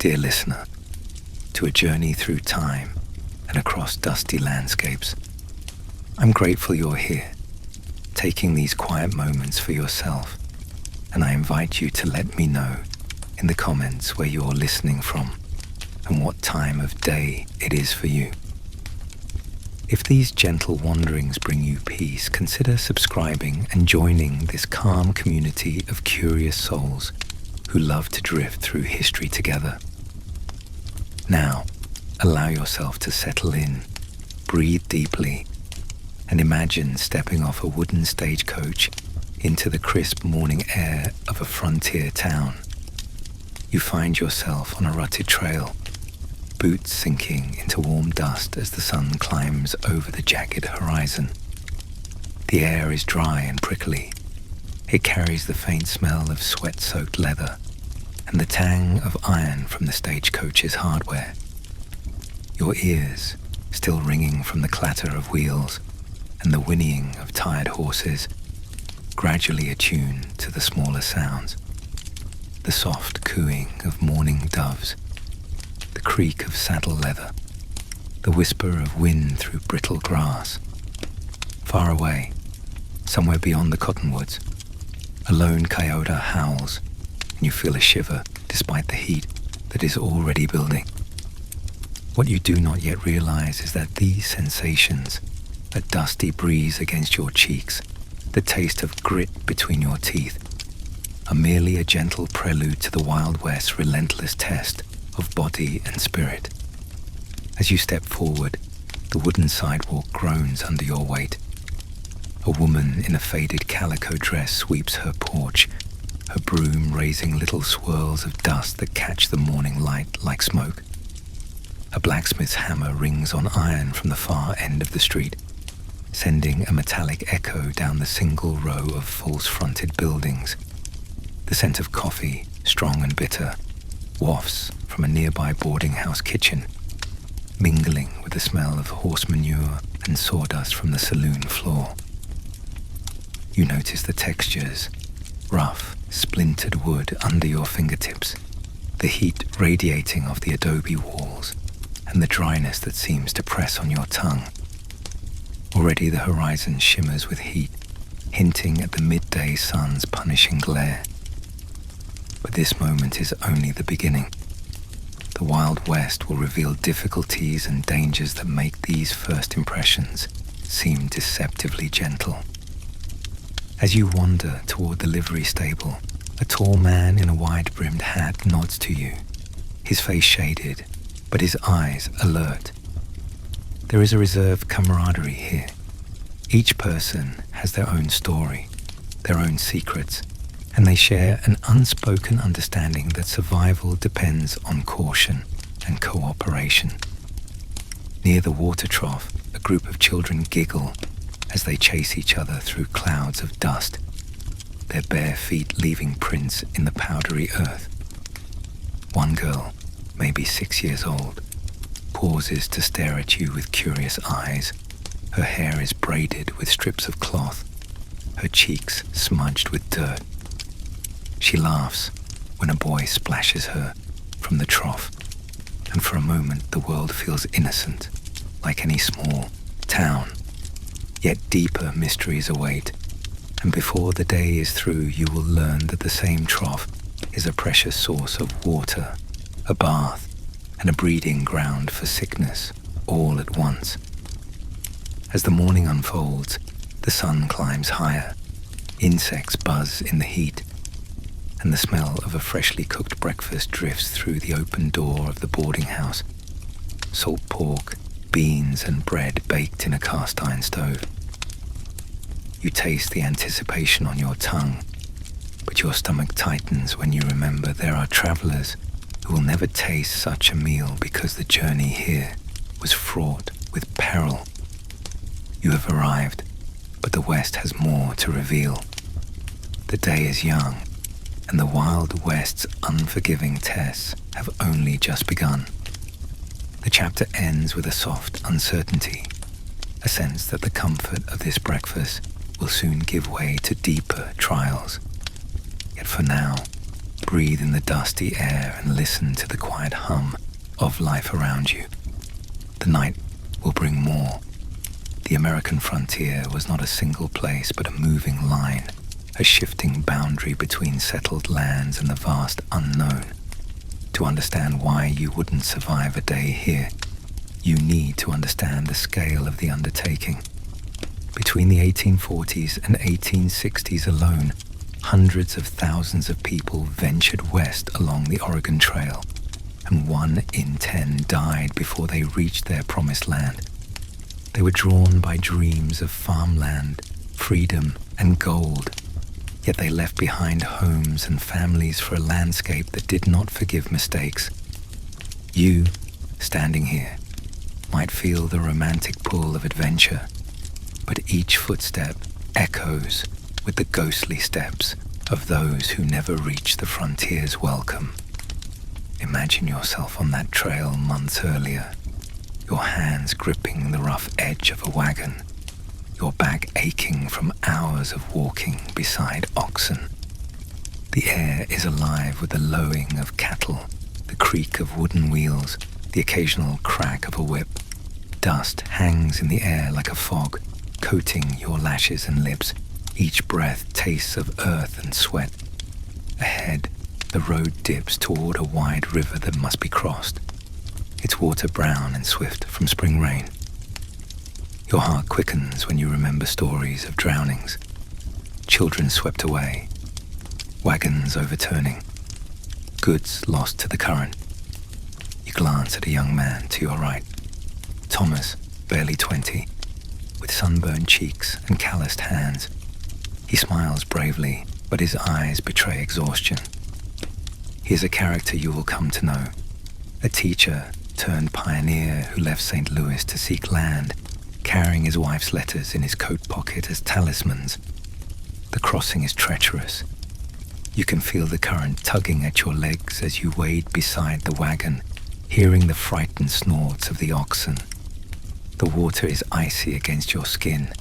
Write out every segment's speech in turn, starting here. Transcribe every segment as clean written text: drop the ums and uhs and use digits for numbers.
dear listener, to a journey through time and across dusty landscapes. I'm grateful you're here, taking these quiet moments for yourself, and I invite you to let me know in the comments where you're listening from and what time of day it is for you. If these gentle wanderings bring you peace, consider subscribing and joining this calm community of curious souls who love to drift through history together. Now, allow yourself to settle in, breathe deeply, and imagine stepping off a wooden stagecoach into the crisp morning air of a frontier town. You find yourself on a rutted trail, boots sinking into warm dust as the sun climbs over the jagged horizon. The air is dry and prickly. It carries the faint smell of sweat-soaked leather and the tang of iron from the stagecoach's hardware. Your ears, still ringing from the clatter of wheels and the whinnying of tired horses, gradually attune to the smaller sounds. The soft cooing of morning doves, the creak of saddle leather, the whisper of wind through brittle grass. Far away, somewhere beyond the cottonwoods, a lone coyote howls, and you feel a shiver despite the heat that is already building. What you do not yet realize is that these sensations, a dusty breeze against your cheeks, the taste of grit between your teeth, are merely a gentle prelude to the Wild West's relentless test of body and spirit. As you step forward, the wooden sidewalk groans under your weight. A woman in a faded calico dress sweeps her porch, her broom raising little swirls of dust that catch the morning light like smoke. A blacksmith's hammer rings on iron from the far end of the street, sending a metallic echo down the single row of false-fronted buildings. The scent of coffee, strong and bitter, wafts from a nearby boarding house kitchen, mingling with the smell of horse manure and sawdust from the saloon floor. You notice the textures, rough, splintered wood under your fingertips, the heat radiating off the adobe walls, and the dryness that seems to press on your tongue. Already the horizon shimmers with heat, hinting at the midday sun's punishing glare. But this moment is only the beginning. The Wild West will reveal difficulties and dangers that make these first impressions seem deceptively gentle. As you wander toward the livery stable, a tall man in a wide-brimmed hat nods to you, his face shaded, but his eyes alert. There is a reserved camaraderie here. Each person has their own story, their own secrets, and they share an unspoken understanding that survival depends on caution and cooperation. Near the water trough, a group of children giggle as they chase each other through clouds of dust, their bare feet leaving prints in the powdery earth. One girl, maybe 6 years old, pauses to stare at you with curious eyes. Her hair is braided with strips of cloth, her cheeks smudged with dirt. She laughs when a boy splashes her from the trough, and for a moment the world feels innocent, like any small town. Yet deeper mysteries await, and before the day is through you will learn that the same trough is a precious source of water, a bath, and a breeding ground for sickness, all at once. As the morning unfolds, the sun climbs higher, insects buzz in the heat, and the smell of a freshly cooked breakfast drifts through the open door of the boarding house. Salt pork, beans and bread baked in a cast iron stove. You taste the anticipation on your tongue, but your stomach tightens when you remember there are travelers who will never taste such a meal because the journey here was fraught with peril. You have arrived, but the West has more to reveal. The day is young, and the Wild West's unforgiving tests have only just begun. The chapter ends with a soft uncertainty, a sense that the comfort of this breakfast will soon give way to deeper trials. Yet for now, Breathe in the dusty air and listen to the quiet hum of life around you. The night will bring more. The American frontier was not a single place but a moving line, a shifting boundary between settled lands and the vast unknown. To understand why you wouldn't survive a day here, you need to understand the scale of the undertaking. Between the 1840s and 1860s alone, hundreds of thousands of people ventured west along the Oregon Trail, and 1 in 10 died before they reached their promised land. They were drawn by dreams of farmland, freedom, and gold, yet they left behind homes and families for a landscape that did not forgive mistakes. You, standing here, might feel the romantic pull of adventure, but each footstep echoes with the ghostly steps of those who never reach the frontier's welcome. Imagine yourself on that trail months earlier, your hands gripping the rough edge of a wagon, your back aching from hours of walking beside oxen. The air is alive with the lowing of cattle, the creak of wooden wheels, the occasional crack of a whip. Dust hangs in the air like a fog, coating your lashes and lips. Each breath tastes of earth and sweat. Ahead, the road dips toward a wide river that must be crossed, its water brown and swift from spring rain. Your heart quickens when you remember stories of drownings, children swept away, wagons overturning, goods lost to the current. You glance at a young man to your right, Thomas, barely 20, with sunburned cheeks and calloused hands. He smiles bravely, but his eyes betray exhaustion. He is a character you will come to know, a teacher turned pioneer who left St. Louis to seek land, carrying his wife's letters in his coat pocket as talismans. The crossing is treacherous. You can feel the current tugging at your legs as you wade beside the wagon, hearing the frightened snorts of the oxen. The water is icy against your skin,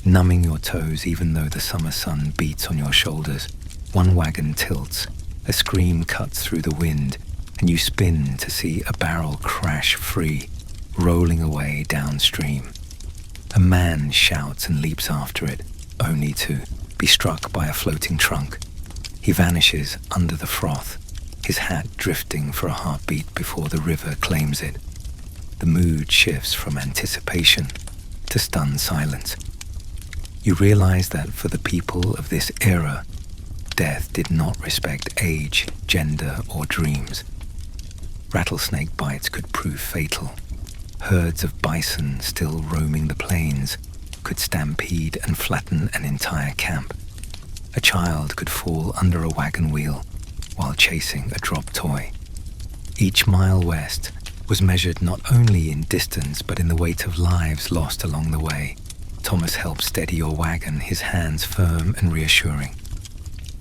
numbing your toes even though the summer sun beats on your shoulders. One wagon tilts, a scream cuts through the wind, and you spin to see a barrel crash free, rolling away downstream. A man shouts and leaps after it, only to be struck by a floating trunk. He vanishes under the froth, his hat drifting for a heartbeat before the river claims it. The mood shifts from anticipation to stunned silence. You realize that for the people of this era, death did not respect age, gender, or dreams. Rattlesnake bites could prove fatal. Herds of bison still roaming the plains could stampede and flatten an entire camp. A child could fall under a wagon wheel while chasing a dropped toy. Each mile west was measured not only in distance but in the weight of lives lost along the way. Thomas helps steady your wagon, his hands firm and reassuring.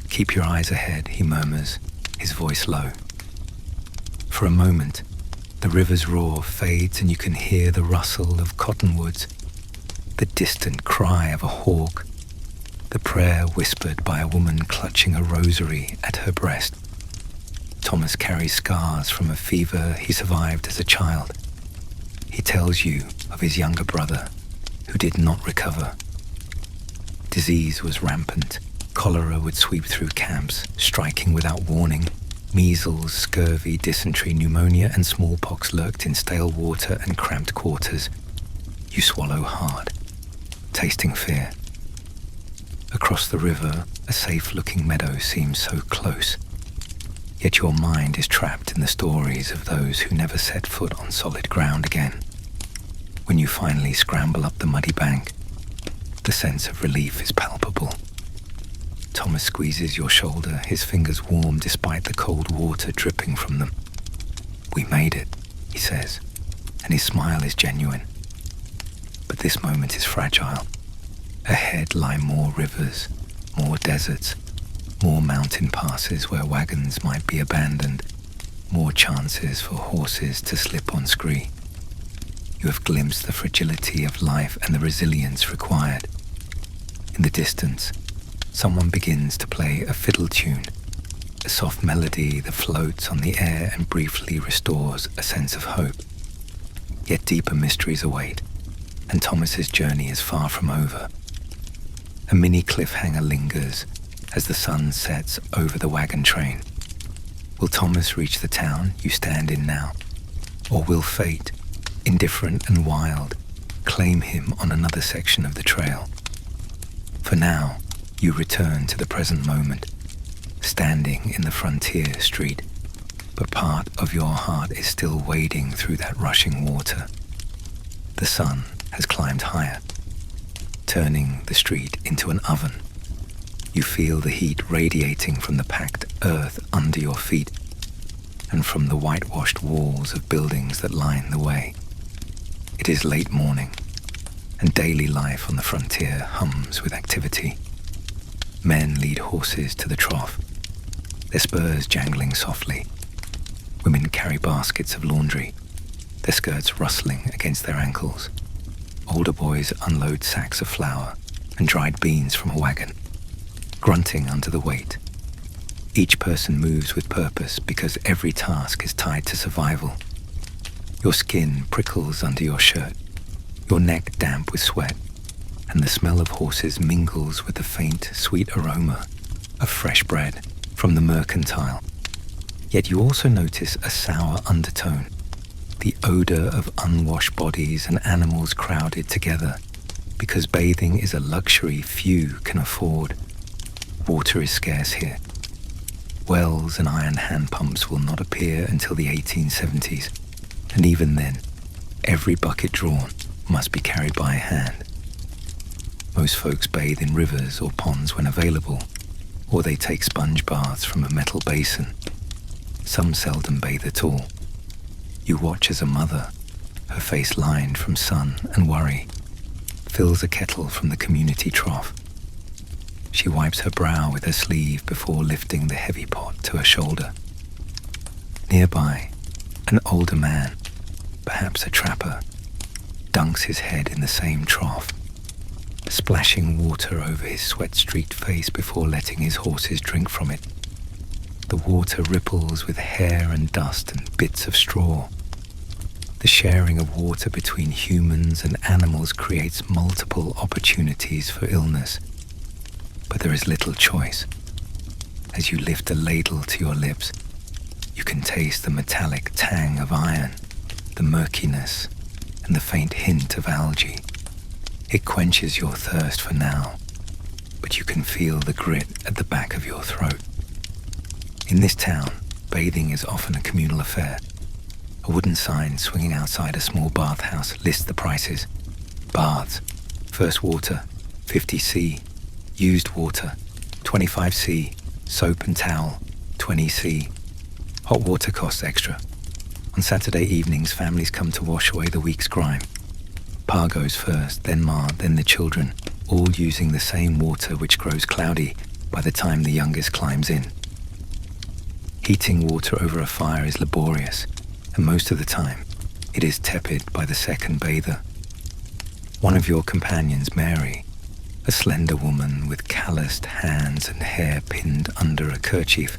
"Keep your eyes ahead," he murmurs, his voice low. For a moment, the river's roar fades and you can hear the rustle of cottonwoods, the distant cry of a hawk, the prayer whispered by a woman clutching a rosary at her breast. Thomas carries scars from a fever he survived as a child. He tells you of his younger brother, who did not recover. Disease was rampant. Cholera would sweep through camps, striking without warning. Measles, scurvy, dysentery, pneumonia, and smallpox lurked in stale water and cramped quarters. You swallow hard, tasting fear. Across the river, a safe-looking meadow seems so close. Yet your mind is trapped in the stories of those who never set foot on solid ground again. When you finally scramble up the muddy bank, the sense of relief is palpable. Thomas squeezes your shoulder, his fingers warm despite the cold water dripping from them. "We made it," he says, and his smile is genuine. But this moment is fragile. Ahead lie more rivers, more deserts, more mountain passes where wagons might be abandoned, more chances for horses to slip on scree. You have glimpsed the fragility of life and the resilience required. In the distance, someone begins to play a fiddle tune. a soft melody that floats on the air and briefly restores a sense of hope. Yet deeper mysteries await, and Thomas's journey is far from over. A mini cliffhanger lingers as the sun sets over the wagon train. Will Thomas reach the town you stand in now? Or will fate, indifferent and wild, claim him on another section of the trail? For now, you return to the present moment, standing in the frontier street, but part of your heart is still wading through that rushing water. The sun has climbed higher, turning the street into an oven. You feel the heat radiating from the packed earth under your feet and from the whitewashed walls of buildings that line the way. It is late morning, and daily life on the frontier hums with activity. Men lead horses to the trough, their spurs jangling softly. Women carry baskets of laundry, their skirts rustling against their ankles. Older boys unload sacks of flour and dried beans from a wagon, grunting under the weight. Each person moves with purpose because every task is tied to survival. Your skin prickles under your shirt, your neck damp with sweat, and the smell of horses mingles with the faint, sweet aroma of fresh bread from the mercantile. Yet you also notice a sour undertone, the odor of unwashed bodies and animals crowded together, because bathing is a luxury few can afford. Water is scarce here. Wells and iron hand pumps will not appear until the 1870s, and even then, every bucket drawn must be carried by hand. Most folks bathe in rivers or ponds when available, or they take sponge baths from a metal basin. Some seldom bathe at all. You watch as a mother, her face lined from sun and worry, fills a kettle from the community trough. She wipes her brow with her sleeve before lifting the heavy pot to her shoulder. Nearby, an older man, perhaps a trapper, dunks his head in the same trough, splashing water over his sweat-streaked face before letting his horses drink from it. The water ripples with hair and dust and bits of straw. The sharing of water between humans and animals creates multiple opportunities for illness. But there is little choice. As you lift a ladle to your lips, you can taste the metallic tang of iron, the murkiness, and the faint hint of algae. It quenches your thirst for now, but you can feel the grit at the back of your throat. In this town, bathing is often a communal affair. A wooden sign swinging outside a small bathhouse lists the prices. Baths, first water, 50C, used water, 25C, soap and towel, 20C. Hot water costs extra. On Saturday evenings, families come to wash away the week's grime. Pa goes first, then Ma, then the children, all using the same water which grows cloudy by the time the youngest climbs in. Heating water over a fire is laborious, and most of the time, it is tepid by the second bather. One of your companions, Mary, a slender woman with calloused hands and hair pinned under a kerchief,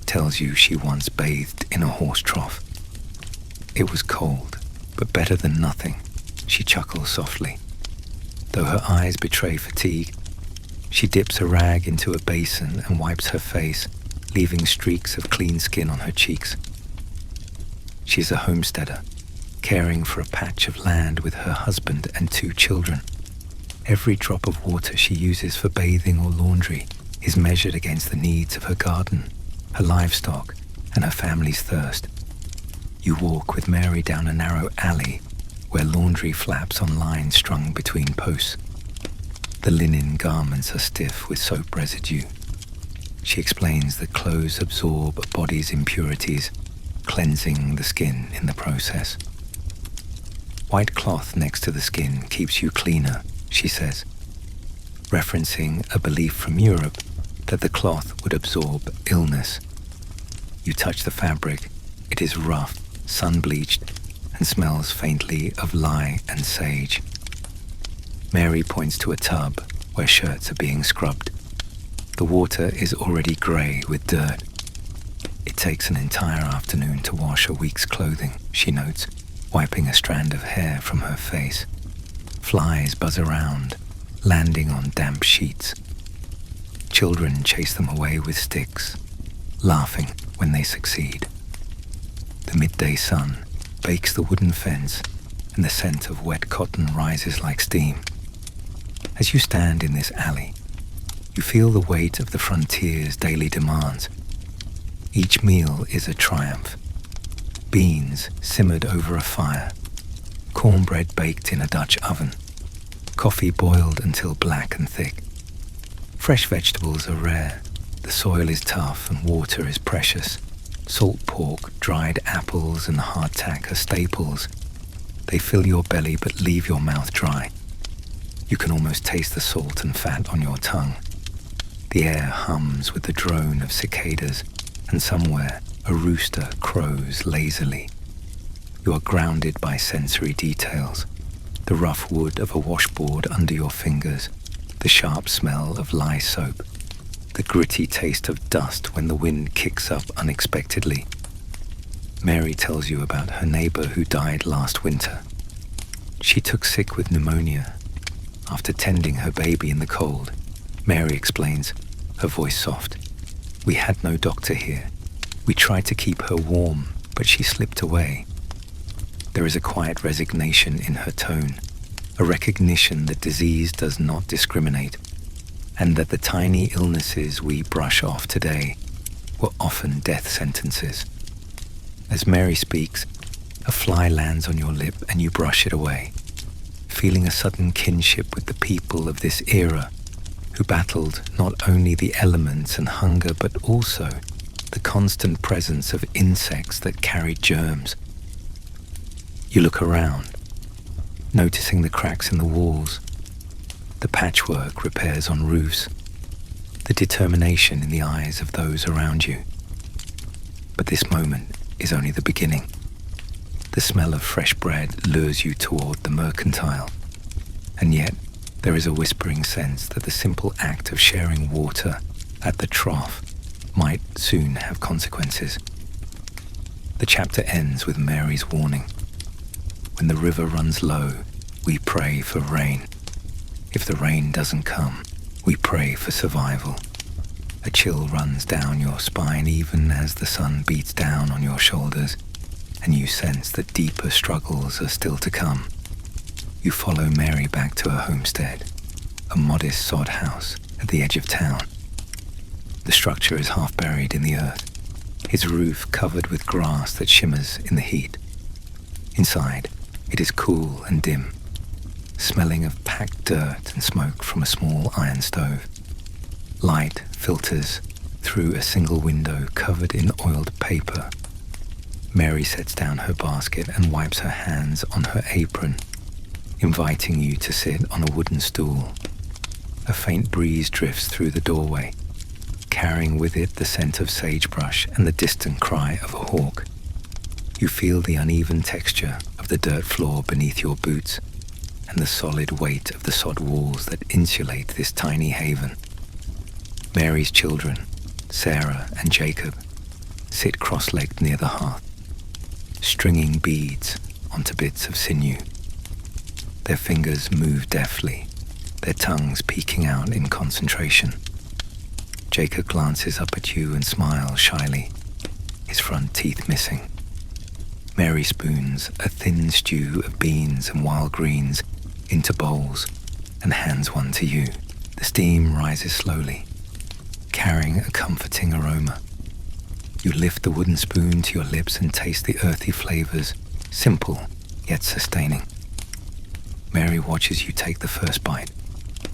tells you she once bathed in a horse trough. It was cold, but better than nothing, she chuckles softly. Though her eyes betray fatigue, she dips a rag into a basin and wipes her face, leaving streaks of clean skin on her cheeks. She is a homesteader, caring for a patch of land with her husband and 2 children. Every drop of water she uses for bathing or laundry is measured against the needs of her garden, her livestock, and her family's thirst. You walk with Mary down a narrow alley where laundry flaps on lines strung between posts. The linen garments are stiff with soap residue. She explains that clothes absorb a body's impurities, cleansing the skin in the process. White cloth next to the skin keeps you cleaner, she says, referencing a belief from Europe that the cloth would absorb illness. You touch the fabric, it is rough, sun-bleached, and smells faintly of lye and sage. Mary points to a tub where shirts are being scrubbed. The water is already grey with dirt, It takes an entire afternoon to wash a week's clothing, she notes, wiping a strand of hair from her face. Flies buzz around, landing on damp sheets. Children chase them away with sticks, laughing when they succeed. The midday sun bakes the wooden fence, and the scent of wet cotton rises like steam. As you stand in this alley, you feel the weight of the frontier's daily demands. Each meal is a triumph. Beans simmered over a fire, cornbread baked in a Dutch oven, coffee boiled until black and thick. Fresh vegetables are rare, the soil is tough and water is precious. Salt pork, dried apples and hardtack are staples. They fill your belly but leave your mouth dry. You can almost taste the salt and fat on your tongue. The air hums with the drone of cicadas, and somewhere a rooster crows lazily. You are grounded by sensory details, the rough wood of a washboard under your fingers, the sharp smell of lye soap, the gritty taste of dust when the wind kicks up unexpectedly. Mary tells you about her neighbor who died last winter. She took sick with pneumonia. After tending her baby in the cold, Mary explains, her voice soft, "We had no doctor here. We tried to keep her warm, but she slipped away." There is a quiet resignation in her tone, a recognition that disease does not discriminate, and that the tiny illnesses we brush off today were often death sentences. As Mary speaks, a fly lands on your lip and you brush it away, feeling a sudden kinship with the people of this era who battled not only the elements and hunger but also the constant presence of insects that carried germs. You look around, noticing the cracks in the walls, the patchwork repairs on roofs, the determination in the eyes of those around you. But this moment is only the beginning. The smell of fresh bread lures you toward the mercantile, and yet there is a whispering sense that the simple act of sharing water at the trough might soon have consequences. The chapter ends with Mary's warning. When the river runs low, we pray for rain. If the rain doesn't come, we pray for survival. A chill runs down your spine even as the sun beats down on your shoulders, and you sense that deeper struggles are still to come. You follow Mary back to her homestead, a modest sod house at the edge of town. The structure is half buried in the earth, its roof covered with grass that shimmers in the heat. Inside, it is cool and dim, smelling of packed dirt and smoke from a small iron stove. Light filters through a single window covered in oiled paper. Mary sets down her basket and wipes her hands on her apron, inviting you to sit on a wooden stool. A faint breeze drifts through the doorway, carrying with it the scent of sagebrush and the distant cry of a hawk. You feel the uneven texture of the dirt floor beneath your boots and the solid weight of the sod walls that insulate this tiny haven. Mary's children, Sarah and Jacob, sit cross-legged near the hearth, stringing beads onto bits of sinew. Their fingers move deftly, their tongues peeking out in concentration. Jacob glances up at you and smiles shyly, his front teeth missing. Mary spoons a thin stew of beans and wild greens into bowls and hands one to you. The steam rises slowly, carrying a comforting aroma. You lift the wooden spoon to your lips and taste the earthy flavors, simple yet sustaining. Mary watches you take the first bite,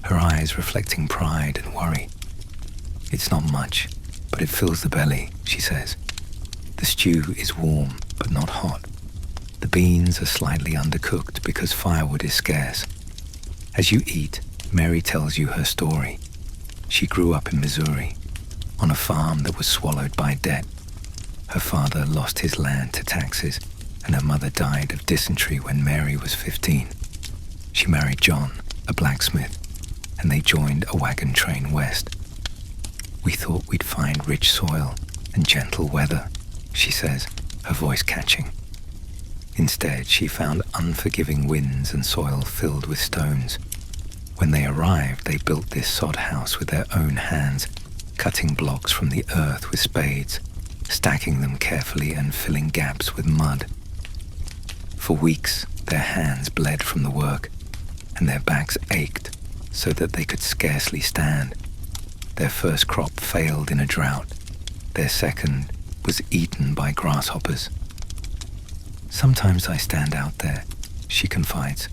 her eyes reflecting pride and worry. "It's not much, but it fills the belly," she says. The stew is warm but not hot. The beans are slightly undercooked because firewood is scarce. As you eat, Mary tells you her story. She grew up in Missouri, on a farm that was swallowed by debt. Her father lost his land to taxes, and her mother died of dysentery when Mary was 15. She married John, a blacksmith, and they joined a wagon train west. "We thought we'd find rich soil," and gentle weather, she says, her voice catching. Instead, she found unforgiving winds and soil filled with stones. When they arrived, they built this sod house with their own hands, cutting blocks from the earth with spades, stacking them carefully and filling gaps with mud. For weeks, their hands bled from the work, and their backs ached so that they could scarcely stand. Their first crop failed in a drought. Their second was eaten by grasshoppers. Sometimes I stand out there, she confides,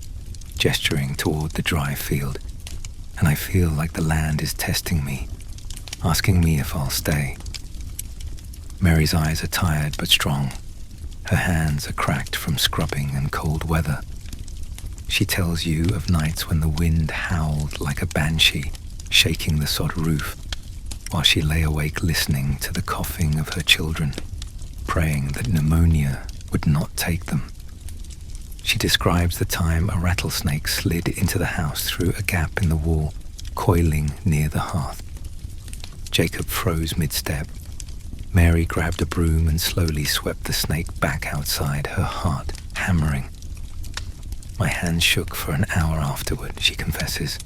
gesturing toward the dry field, and I feel like the land is testing me, asking me if I'll stay. Mary's eyes are tired but strong. Her hands are cracked from scrubbing and cold weather. She tells you of nights when the wind howled like a banshee, shaking the sod roof, while she lay awake listening to the coughing of her children, praying that pneumonia would not take them. She describes the time a rattlesnake slid into the house through a gap in the wall, coiling near the hearth. Jacob froze mid-step. Mary grabbed a broom and slowly swept the snake back outside, her heart hammering. My hands shook for an hour afterward, she confesses.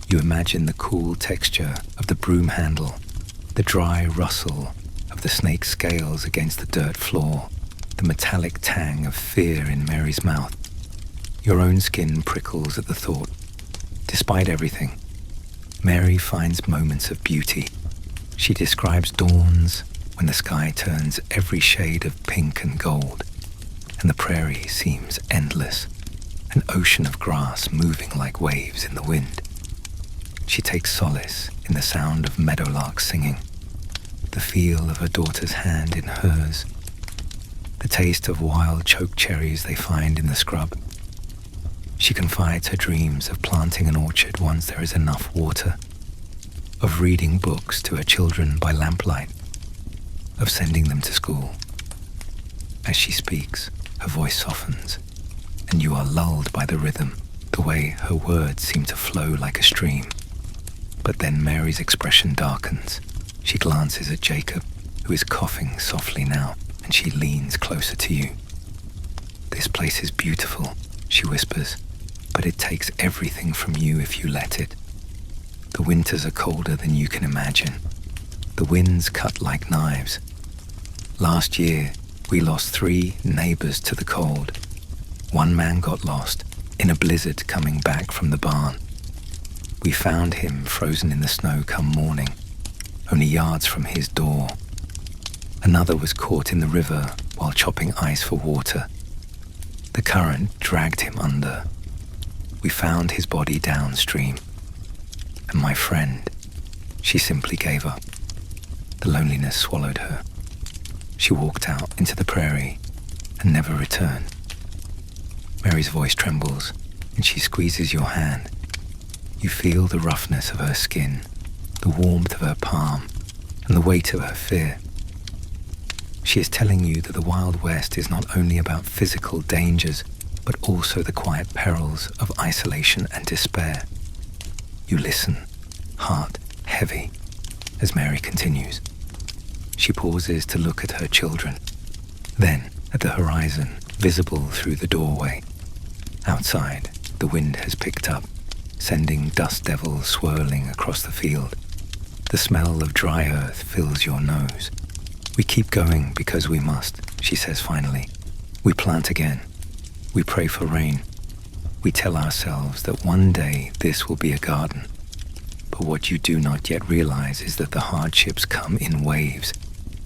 You imagine the cool texture of the broom handle, the dry rustle of the snake's scales against the dirt floor, the metallic tang of fear in Mary's mouth. Your own skin prickles at the thought. Despite everything, Mary finds moments of beauty. She describes dawns when the sky turns every shade of pink and gold, and the prairie seems endless, an ocean of grass moving like waves in the wind. She takes solace in the sound of meadowlarks singing, the feel of her daughter's hand in hers, the taste of wild choke cherries they find in the scrub. She confides her dreams of planting an orchard once there is enough water, of reading books to her children by lamplight, of sending them to school. As she speaks, her voice softens, and you are lulled by the rhythm, the way her words seem to flow like a stream. But then Mary's expression darkens. She glances at Jacob, who is coughing softly now, and she leans closer to you. This place is beautiful, she whispers, but it takes everything from you if you let it. The winters are colder than you can imagine. The winds cut like knives. Last year, we lost 3 neighbors to the cold. One man got lost in a blizzard coming back from the barn. We found him frozen in the snow come morning, only yards from his door. Another was caught in the river while chopping ice for water. The current dragged him under. We found his body downstream. And my friend, she simply gave up. The loneliness swallowed her. She walked out into the prairie and never returned. Mary's voice trembles, and she squeezes your hand. You feel the roughness of her skin, the warmth of her palm, and the weight of her fear. She is telling you that the Wild West is not only about physical dangers, but also the quiet perils of isolation and despair. You listen, heart heavy, as Mary continues. She pauses to look at her children, then at the horizon, visible through the doorway. Outside, the wind has picked up, sending dust devils swirling across the field. The smell of dry earth fills your nose. We keep going because we must, she says finally. We plant again. We pray for rain. We tell ourselves that one day this will be a garden. But what you do not yet realize is that the hardships come in waves,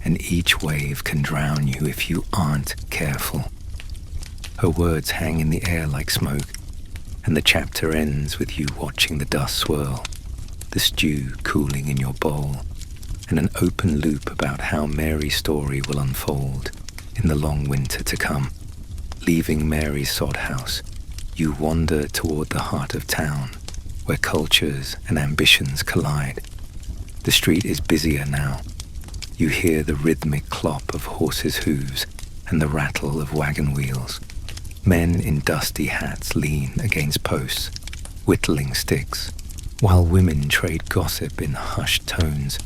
and each wave can drown you if you aren't careful. Her words hang in the air like smoke, and the chapter ends with you watching the dust swirl, the stew cooling in your bowl, and an open loop about how Mary's story will unfold in the long winter to come. Leaving Mary's sod house, you wander toward the heart of town, where cultures and ambitions collide. The street is busier now. You hear the rhythmic clop of horses' hooves and the rattle of wagon wheels. Men in dusty hats lean against posts, whittling sticks, while women trade gossip in hushed tones.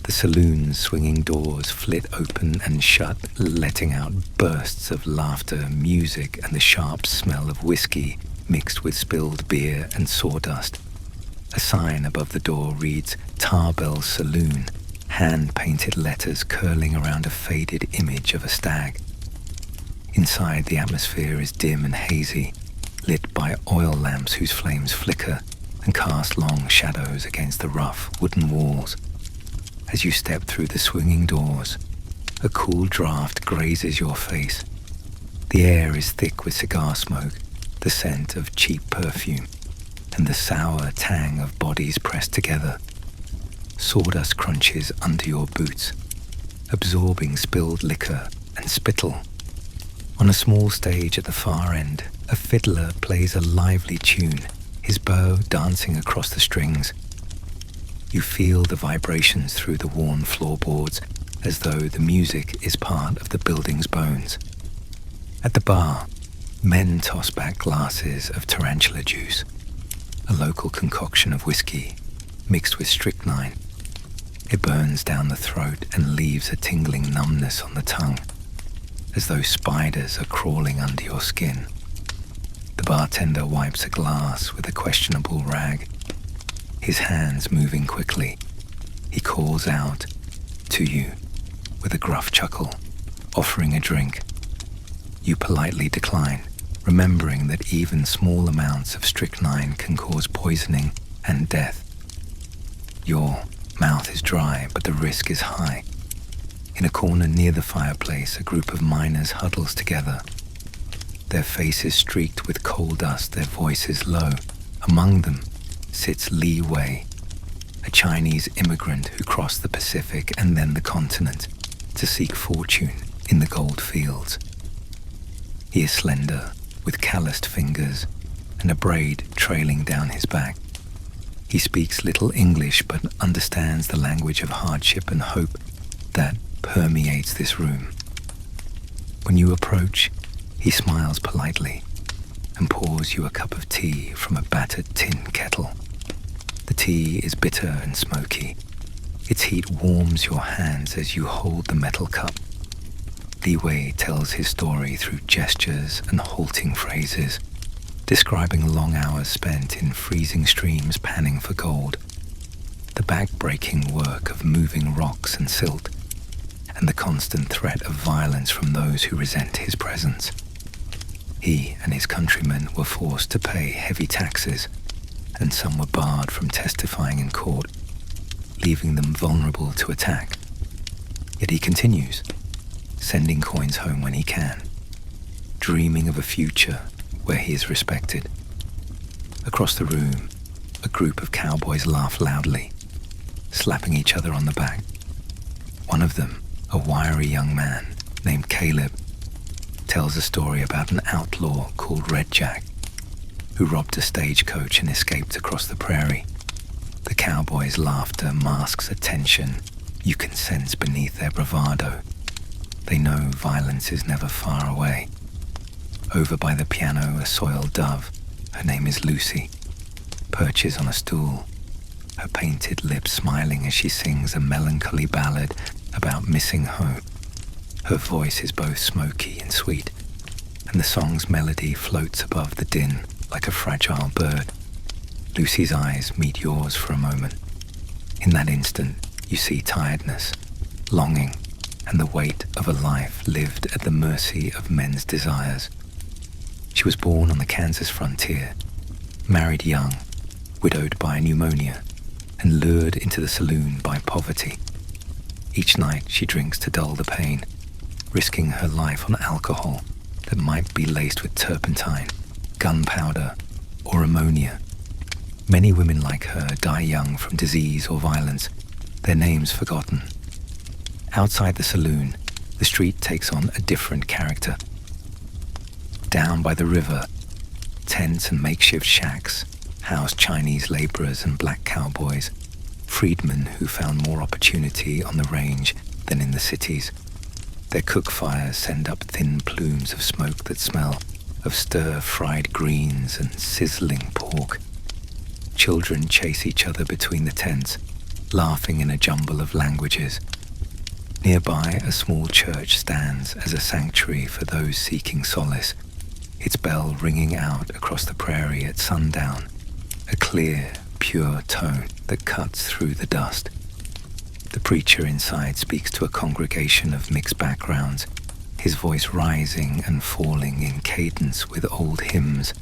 The saloon's swinging doors flit open and shut, letting out bursts of laughter, music, and the sharp smell of whiskey mixed with spilled beer and sawdust. A sign above the door reads Tarbell Saloon, hand-painted letters curling around a faded image of a stag. Inside, the atmosphere is dim and hazy, lit by oil lamps whose flames flicker and cast long shadows against the rough wooden walls. As you step through the swinging doors, a cool draft grazes your face. The air is thick with cigar smoke, the scent of cheap perfume, and the sour tang of bodies pressed together. Sawdust crunches under your boots, absorbing spilled liquor and spittle. On a small stage at the far end, a fiddler plays a lively tune, his bow dancing across the strings. You feel the vibrations through the worn floorboards as though the music is part of the building's bones. At the bar, men toss back glasses of tarantula juice, a local concoction of whiskey mixed with strychnine. It burns down the throat and leaves a tingling numbness on the tongue, as though spiders are crawling under your skin. The bartender wipes a glass with a questionable rag, his hands moving quickly. He calls out to you with a gruff chuckle, offering a drink. You politely decline, remembering that even small amounts of strychnine can cause poisoning and death. Your mouth is dry, but the risk is high. In a corner near the fireplace, a group of miners huddles together, their faces streaked with coal dust, their voices low. Among them sits Li Wei, a Chinese immigrant who crossed the Pacific and then the continent to seek fortune in the gold fields. He is slender, with calloused fingers and a braid trailing down his back. He speaks little English but understands the language of hardship and hope that permeates this room. When you approach, he smiles politely and pours you a cup of tea from a battered tin kettle. The tea is bitter and smoky. Its heat warms your hands as you hold the metal cup. Li Wei tells his story through gestures and halting phrases, describing long hours spent in freezing streams panning for gold, the back-breaking work of moving rocks and silt, and the constant threat of violence from those who resent his presence. He and his countrymen were forced to pay heavy taxes, and some were barred from testifying in court, leaving them vulnerable to attack. Yet he continues, sending coins home when he can, dreaming of a future where he is respected. Across the room, a group of cowboys laugh loudly, slapping each other on the back. One of them, a wiry young man named Caleb, tells a story about an outlaw called Red Jack, who robbed a stagecoach and escaped across the prairie. The cowboys' laughter masks a tension you can sense beneath their bravado. They know violence is never far away. Over by the piano, a soiled dove, her name is Lucy, perches on a stool, her painted lips smiling as she sings a melancholy ballad about missing home. Her voice is both smoky and sweet, and the song's melody floats above the din like a fragile bird. Lucy's eyes meet yours for a moment. In that instant, you see tiredness, longing, and the weight of a life lived at the mercy of men's desires. She was born on the Kansas frontier, married young, widowed by pneumonia, and lured into the saloon by poverty. Each night she drinks to dull the pain, risking her life on alcohol that might be laced with turpentine, gunpowder, or ammonia. Many women like her die young from disease or violence, their names forgotten. Outside the saloon, the street takes on a different character. Down by the river, tents and makeshift shacks house Chinese laborers and black cowboys, freedmen who found more opportunity on the range than in the cities. Their cook fires send up thin plumes of smoke that smell of stir-fried greens and sizzling pork. Children chase each other between the tents, laughing in a jumble of languages. Nearby, a small church stands as a sanctuary for those seeking solace, its bell ringing out across the prairie at sundown, a clear, pure tone that cuts through the dust. The preacher inside speaks to a congregation of mixed backgrounds, his voice rising and falling in cadence with old hymns.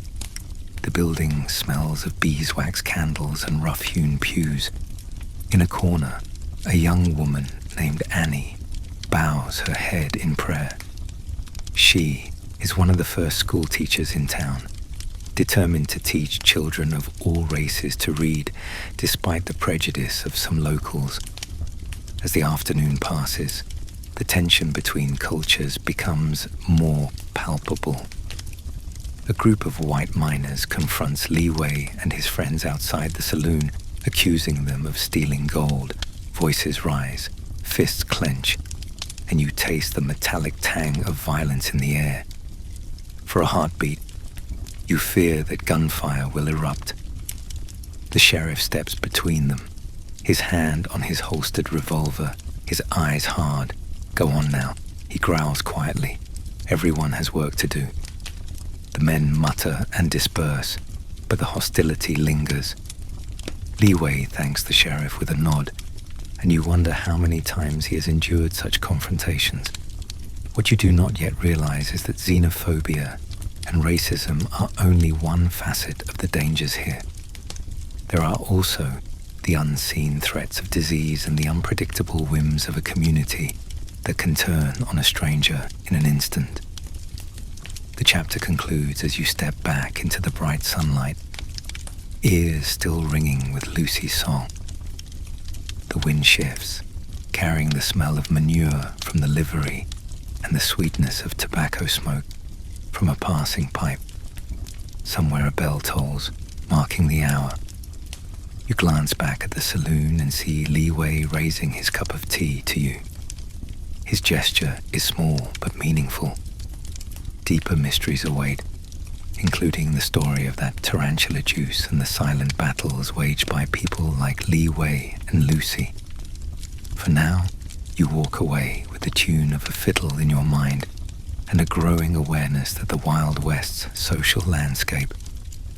The building smells of beeswax candles and rough-hewn pews. In a corner, a young woman named Annie bows her head in prayer. She is one of the first school teachers in town, determined to teach children of all races to read, despite the prejudice of some locals. As the afternoon passes, the tension between cultures becomes more palpable. A group of white miners confronts Li Wei and his friends outside the saloon, accusing them of stealing gold. Voices rise, fists clench, and you taste the metallic tang of violence in the air. For a heartbeat, you fear that gunfire will erupt. The sheriff steps between them, his hand on his holstered revolver, his eyes hard. "Go on now," he growls quietly. "Everyone has work to do." The men mutter and disperse, but the hostility lingers. Li Wei thanks the sheriff with a nod, and you wonder how many times he has endured such confrontations. What you do not yet realize is that xenophobia and racism are only one facet of the dangers here. There are also the unseen threats of disease and the unpredictable whims of a community that can turn on a stranger in an instant. The chapter concludes as you step back into the bright sunlight, ears still ringing with Lucy's song. The wind shifts, carrying the smell of manure from the livery and the sweetness of tobacco smoke from a passing pipe. Somewhere a bell tolls, marking the hour. You glance back at the saloon and see Li Wei raising his cup of tea to you. His gesture is small but meaningful. Deeper mysteries await, including the story of that tarantula juice and the silent battles waged by people like Li Wei and Lucy. For now, you walk away with the tune of a fiddle in your mind and a growing awareness that the Wild West's social landscape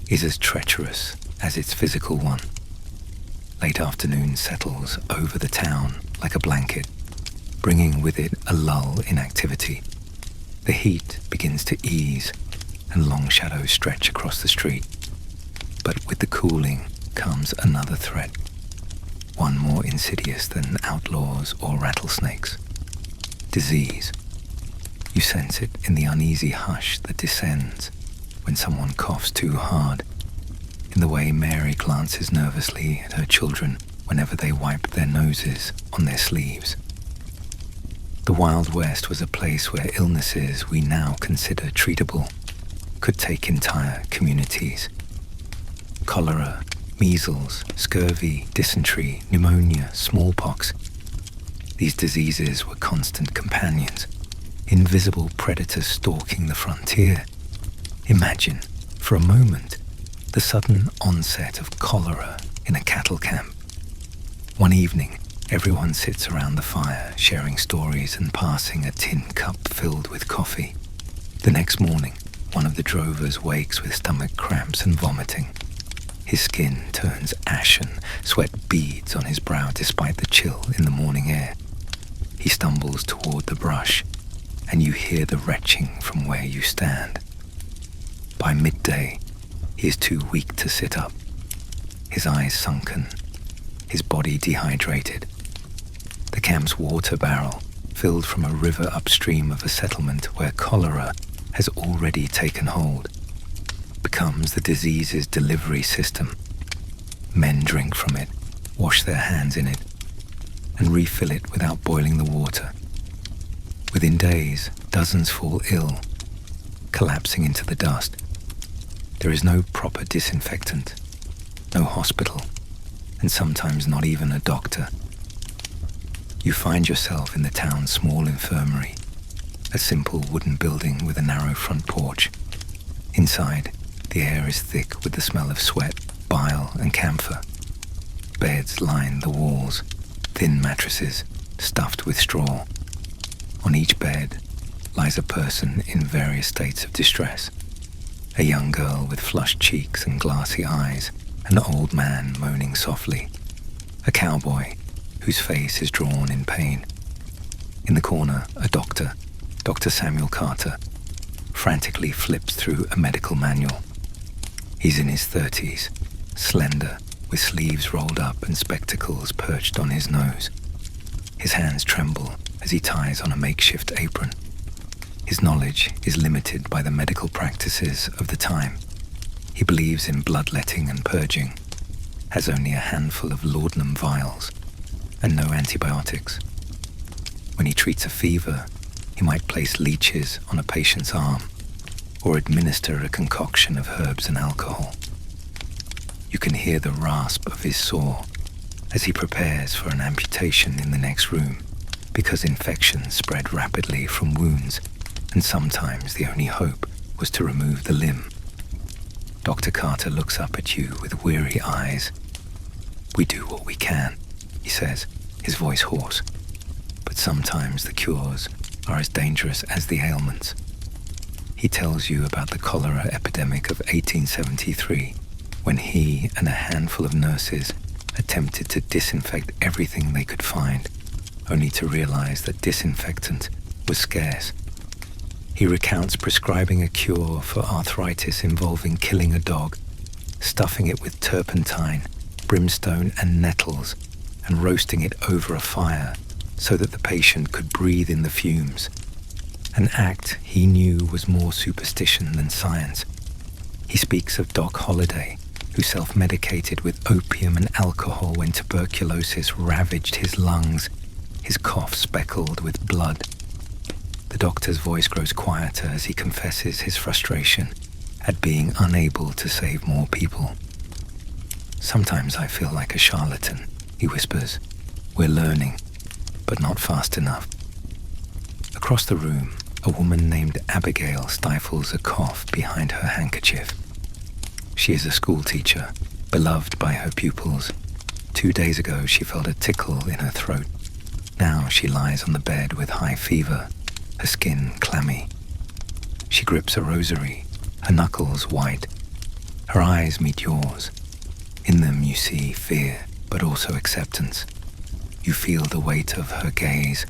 is as treacherous as its physical one. Late afternoon settles over the town like a blanket, bringing with it a lull in activity. The heat begins to ease, and long shadows stretch across the street. But with the cooling comes another threat, one more insidious than outlaws or rattlesnakes. Disease. You sense it in the uneasy hush that descends when someone coughs too hard, in the way Mary glances nervously at her children whenever they wipe their noses on their sleeves. The Wild West was a place where illnesses we now consider treatable could take entire communities. Cholera, measles, scurvy, dysentery, pneumonia, smallpox. These diseases were constant companions, invisible predators stalking the frontier. Imagine, for a moment, the sudden onset of cholera in a cattle camp. One evening, everyone sits around the fire, sharing stories and passing a tin cup filled with coffee. The next morning, one of the drovers wakes with stomach cramps and vomiting. His skin turns ashen, sweat beads on his brow despite the chill in the morning air. He stumbles toward the brush, and you hear the retching from where you stand. By midday, he is too weak to sit up, his eyes sunken, his body dehydrated. The camp's water barrel, filled from a river upstream of a settlement where cholera has already taken hold, becomes the disease's delivery system. Men drink from it, wash their hands in it, and refill it without boiling the water. Within days, dozens fall ill, collapsing into the dust. There is no proper disinfectant, no hospital, and sometimes not even a doctor. You find yourself in the town's small infirmary, a simple wooden building with a narrow front porch. Inside, the air is thick with the smell of sweat, bile, and camphor. beds line the walls, thin mattresses stuffed with straw. On each bed lies a person in various states of distress. A young girl with flushed cheeks and glassy eyes, an old man moaning softly, a cowboy whose face is drawn in pain. In the corner, a doctor, Dr. Samuel Carter, frantically flips through a medical manual. He's in his 30s, slender, with sleeves rolled up and spectacles perched on his nose. His hands tremble as he ties on a makeshift apron. His knowledge is limited by the medical practices of the time. He believes in bloodletting and purging, has only a handful of laudanum vials, and no antibiotics. When he treats a fever, he might place leeches on a patient's arm or administer a concoction of herbs and alcohol. You can hear the rasp of his saw as he prepares for an amputation in the next room, because infections spread rapidly from wounds, and sometimes the only hope was to remove the limb. Dr. Carter looks up at you with weary eyes. "We do what we can," he says, his voice hoarse. "But sometimes the cures are as dangerous as the ailments." He tells you about the cholera epidemic of 1873, when he and a handful of nurses attempted to disinfect everything they could find, only to realize that disinfectant was scarce. He recounts prescribing a cure for arthritis involving killing a dog, stuffing it with turpentine, brimstone and nettles, and roasting it over a fire so that the patient could breathe in the fumes. An act he knew was more superstition than science. He speaks of Doc Holliday, who self-medicated with opium and alcohol when tuberculosis ravaged his lungs, his cough speckled with blood. The doctor's voice grows quieter as he confesses his frustration at being unable to save more people. "Sometimes I feel like a charlatan," he whispers. "We're learning, but not fast enough." Across the room, a woman named Abigail stifles a cough behind her handkerchief. She is a school teacher, beloved by her pupils. 2 days ago, she felt a tickle in her throat. Now she lies on the bed with high fever, her skin clammy. She grips a rosary, her knuckles white. Her eyes meet yours. In them you see fear, but also acceptance. You feel the weight of her gaze,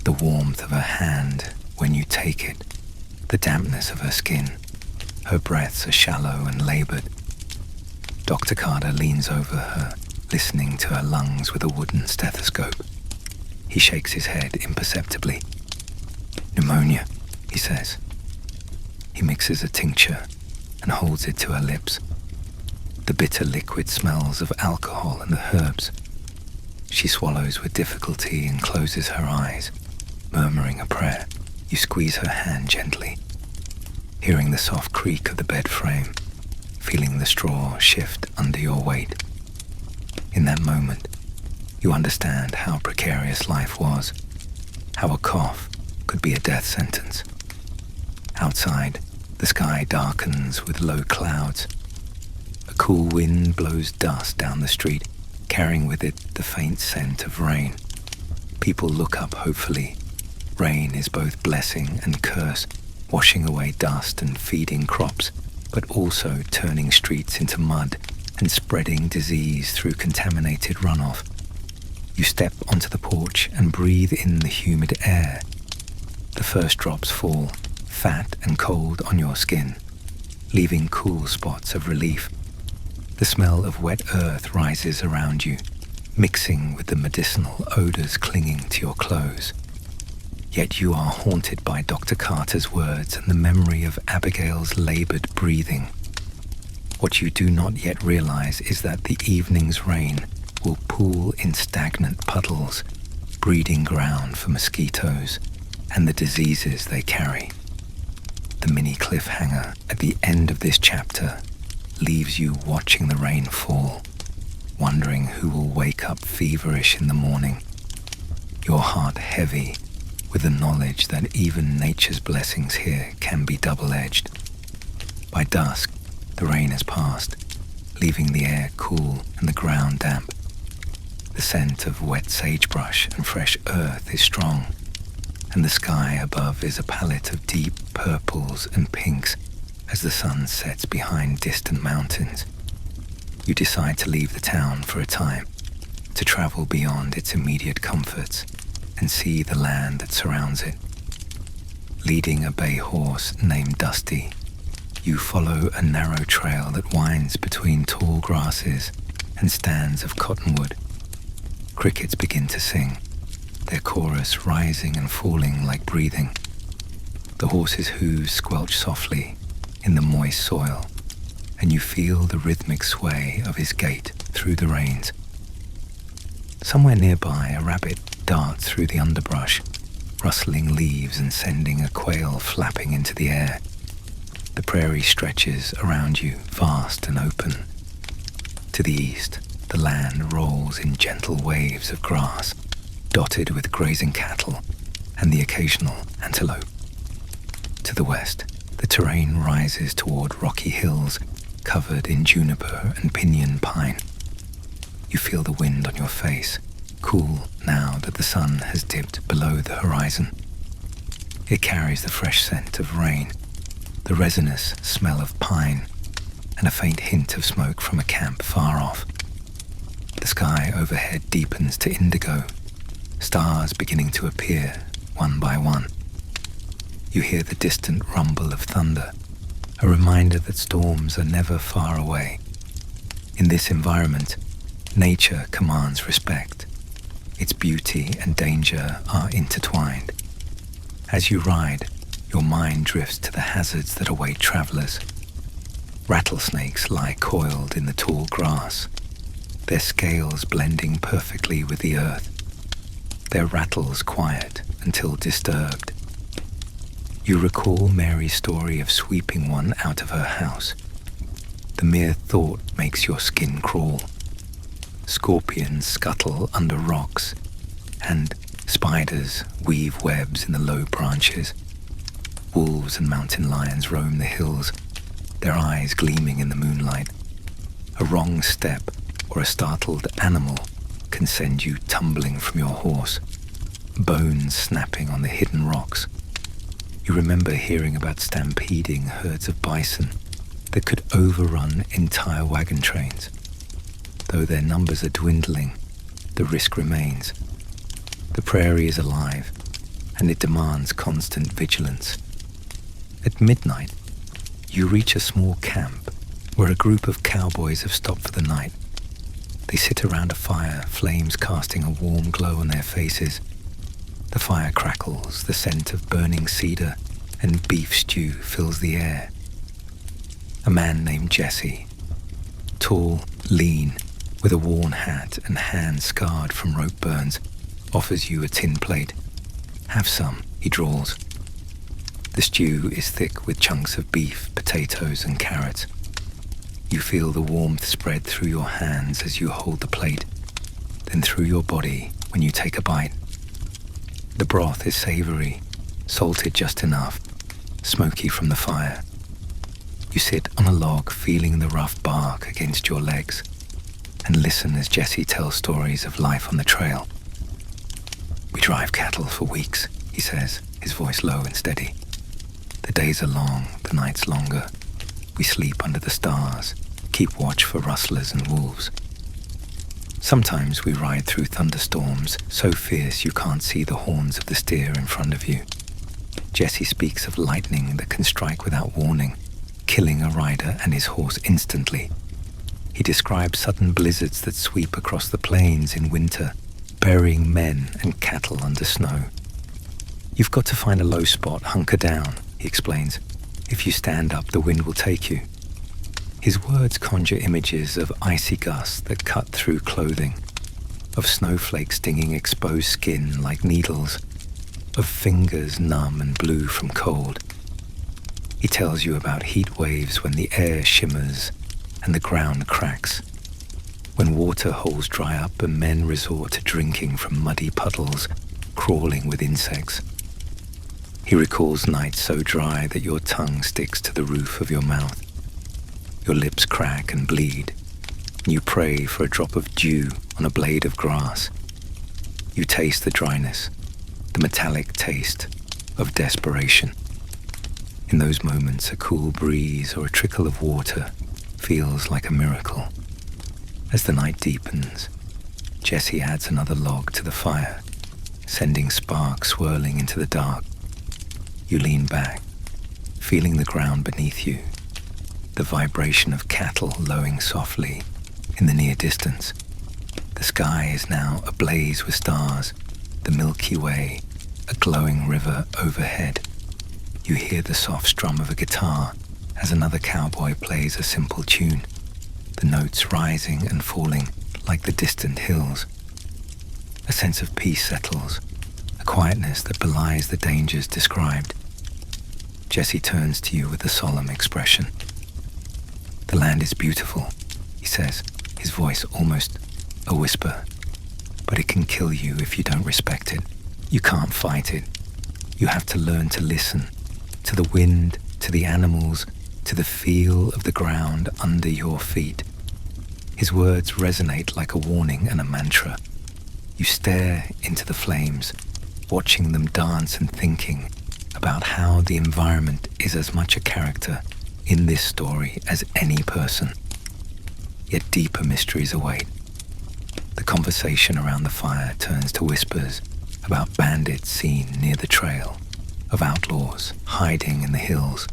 the warmth of her hand when you take it, the dampness of her skin. Her breaths are shallow and labored. Dr. Carter leans over her, listening to her lungs with a wooden stethoscope. He shakes his head imperceptibly. "Pneumonia," he says. He mixes a tincture and holds it to her lips. The bitter liquid smells of alcohol and the herbs. She swallows with difficulty and closes her eyes, murmuring a prayer. You squeeze her hand gently, hearing the soft creak of the bed frame, feeling the straw shift under your weight. In that moment, you understand how precarious life was, how a cough could be a death sentence. Outside, the sky darkens with low clouds. A cool wind blows dust down the street, carrying with it the faint scent of rain. People look up hopefully. Rain is both blessing and curse, washing away dust and feeding crops, but also turning streets into mud and spreading disease through contaminated runoff. You step onto the porch and breathe in the humid air. The first drops fall, fat and cold on your skin, leaving cool spots of relief. The smell of wet earth rises around you, mixing with the medicinal odors clinging to your clothes. Yet you are haunted by Dr. Carter's words and the memory of Abigail's labored breathing. What you do not yet realize is that the evening's rain will pool in stagnant puddles, breeding ground for mosquitoes and the diseases they carry. The mini cliffhanger at the end of this chapter leaves you watching the rain fall, wondering who will wake up feverish in the morning, your heart heavy with the knowledge that even nature's blessings here can be double-edged. By dusk, the rain has passed, leaving the air cool and the ground damp. The scent of wet sagebrush and fresh earth is strong, and the sky above is a palette of deep purples and pinks as the sun sets behind distant mountains. You decide to leave the town for a time, to travel beyond its immediate comforts and see the land that surrounds it. Leading a bay horse named Dusty, you follow a narrow trail that winds between tall grasses and stands of cottonwood. Crickets begin to sing, their chorus rising and falling like breathing. The horse's hooves squelch softly in the moist soil, and you feel the rhythmic sway of his gait through the reins. Somewhere nearby, a rabbit darts through the underbrush, rustling leaves and sending a quail flapping into the air. The prairie stretches around you, vast and open. To the east, the land rolls in gentle waves of grass, dotted with grazing cattle and the occasional antelope. To the west, the terrain rises toward rocky hills covered in juniper and pinyon pine. You feel the wind on your face, cool now that the sun has dipped below the horizon. It carries the fresh scent of rain, the resinous smell of pine, and a faint hint of smoke from a camp far off. The sky overhead deepens to indigo, stars beginning to appear one by one. You hear the distant rumble of thunder, a reminder that storms are never far away. In this environment, nature commands respect. Its beauty and danger are intertwined. As you ride, your mind drifts to the hazards that await travelers. Rattlesnakes lie coiled in the tall grass, their scales blending perfectly with the earth, their rattles quiet until disturbed. You recall Mary's story of sweeping one out of her house. The mere thought makes your skin crawl. Scorpions scuttle under rocks, and spiders weave webs in the low branches. Wolves and mountain lions roam the hills, their eyes gleaming in the moonlight. A wrong step or a startled animal can send you tumbling from your horse, bones snapping on the hidden rocks. You remember hearing about stampeding herds of bison that could overrun entire wagon trains. Though their numbers are dwindling, the risk remains. The prairie is alive, and it demands constant vigilance. At midnight, you reach a small camp where a group of cowboys have stopped for the night. They sit around a fire, flames casting a warm glow on their faces. The fire crackles, the scent of burning cedar and beef stew fills the air. A man named Jesse, tall, lean, with a worn hat and hands scarred from rope burns, offers you a tin plate. "Have some," he drawls. The stew is thick with chunks of beef, potatoes, and carrots. You feel the warmth spread through your hands as you hold the plate, then through your body when you take a bite. The broth is savory, salted just enough, smoky from the fire. You sit on a log feeling the rough bark against your legs and listen as Jesse tells stories of life on the trail. "We drive cattle for weeks," he says, his voice low and steady. "The days are long, the nights longer. We sleep under the stars, keep watch for rustlers and wolves. Sometimes we ride through thunderstorms so fierce you can't see the horns of the steer in front of you." Jesse speaks of lightning that can strike without warning, killing a rider and his horse instantly. He describes sudden blizzards that sweep across the plains in winter, burying men and cattle under snow. "You've got to find a low spot, hunker down," he explains. "If you stand up, the wind will take you." His words conjure images of icy gusts that cut through clothing, of snowflakes stinging exposed skin like needles, of fingers numb and blue from cold. He tells you about heat waves when the air shimmers and the ground cracks, when water holes dry up and men resort to drinking from muddy puddles crawling with insects. He recalls nights so dry that your tongue sticks to the roof of your mouth. Your lips crack and bleed, and you pray for a drop of dew on a blade of grass. You taste the dryness, the metallic taste of desperation. In those moments, a cool breeze or a trickle of water feels like a miracle. As the night deepens, Jesse adds another log to the fire, sending sparks swirling into the dark. You lean back, feeling the ground beneath you, the vibration of cattle lowing softly in the near distance. The sky is now ablaze with stars, the Milky Way, a glowing river overhead. You hear the soft strum of a guitar as another cowboy plays a simple tune, the notes rising and falling like the distant hills. A sense of peace settles, a quietness that belies the dangers described. Jesse turns to you with a solemn expression. "The land is beautiful," he says, his voice almost a whisper, "but it can kill you if you don't respect it. You can't fight it. You have to learn to listen to the wind, to the animals, to the feel of the ground under your feet." His words resonate like a warning and a mantra. You stare into the flames, watching them dance and thinking about how the environment is as much a character in this story as any person. Yet deeper mysteries await. The conversation around the fire turns to whispers about bandits seen near the trail, of outlaws hiding in the hills.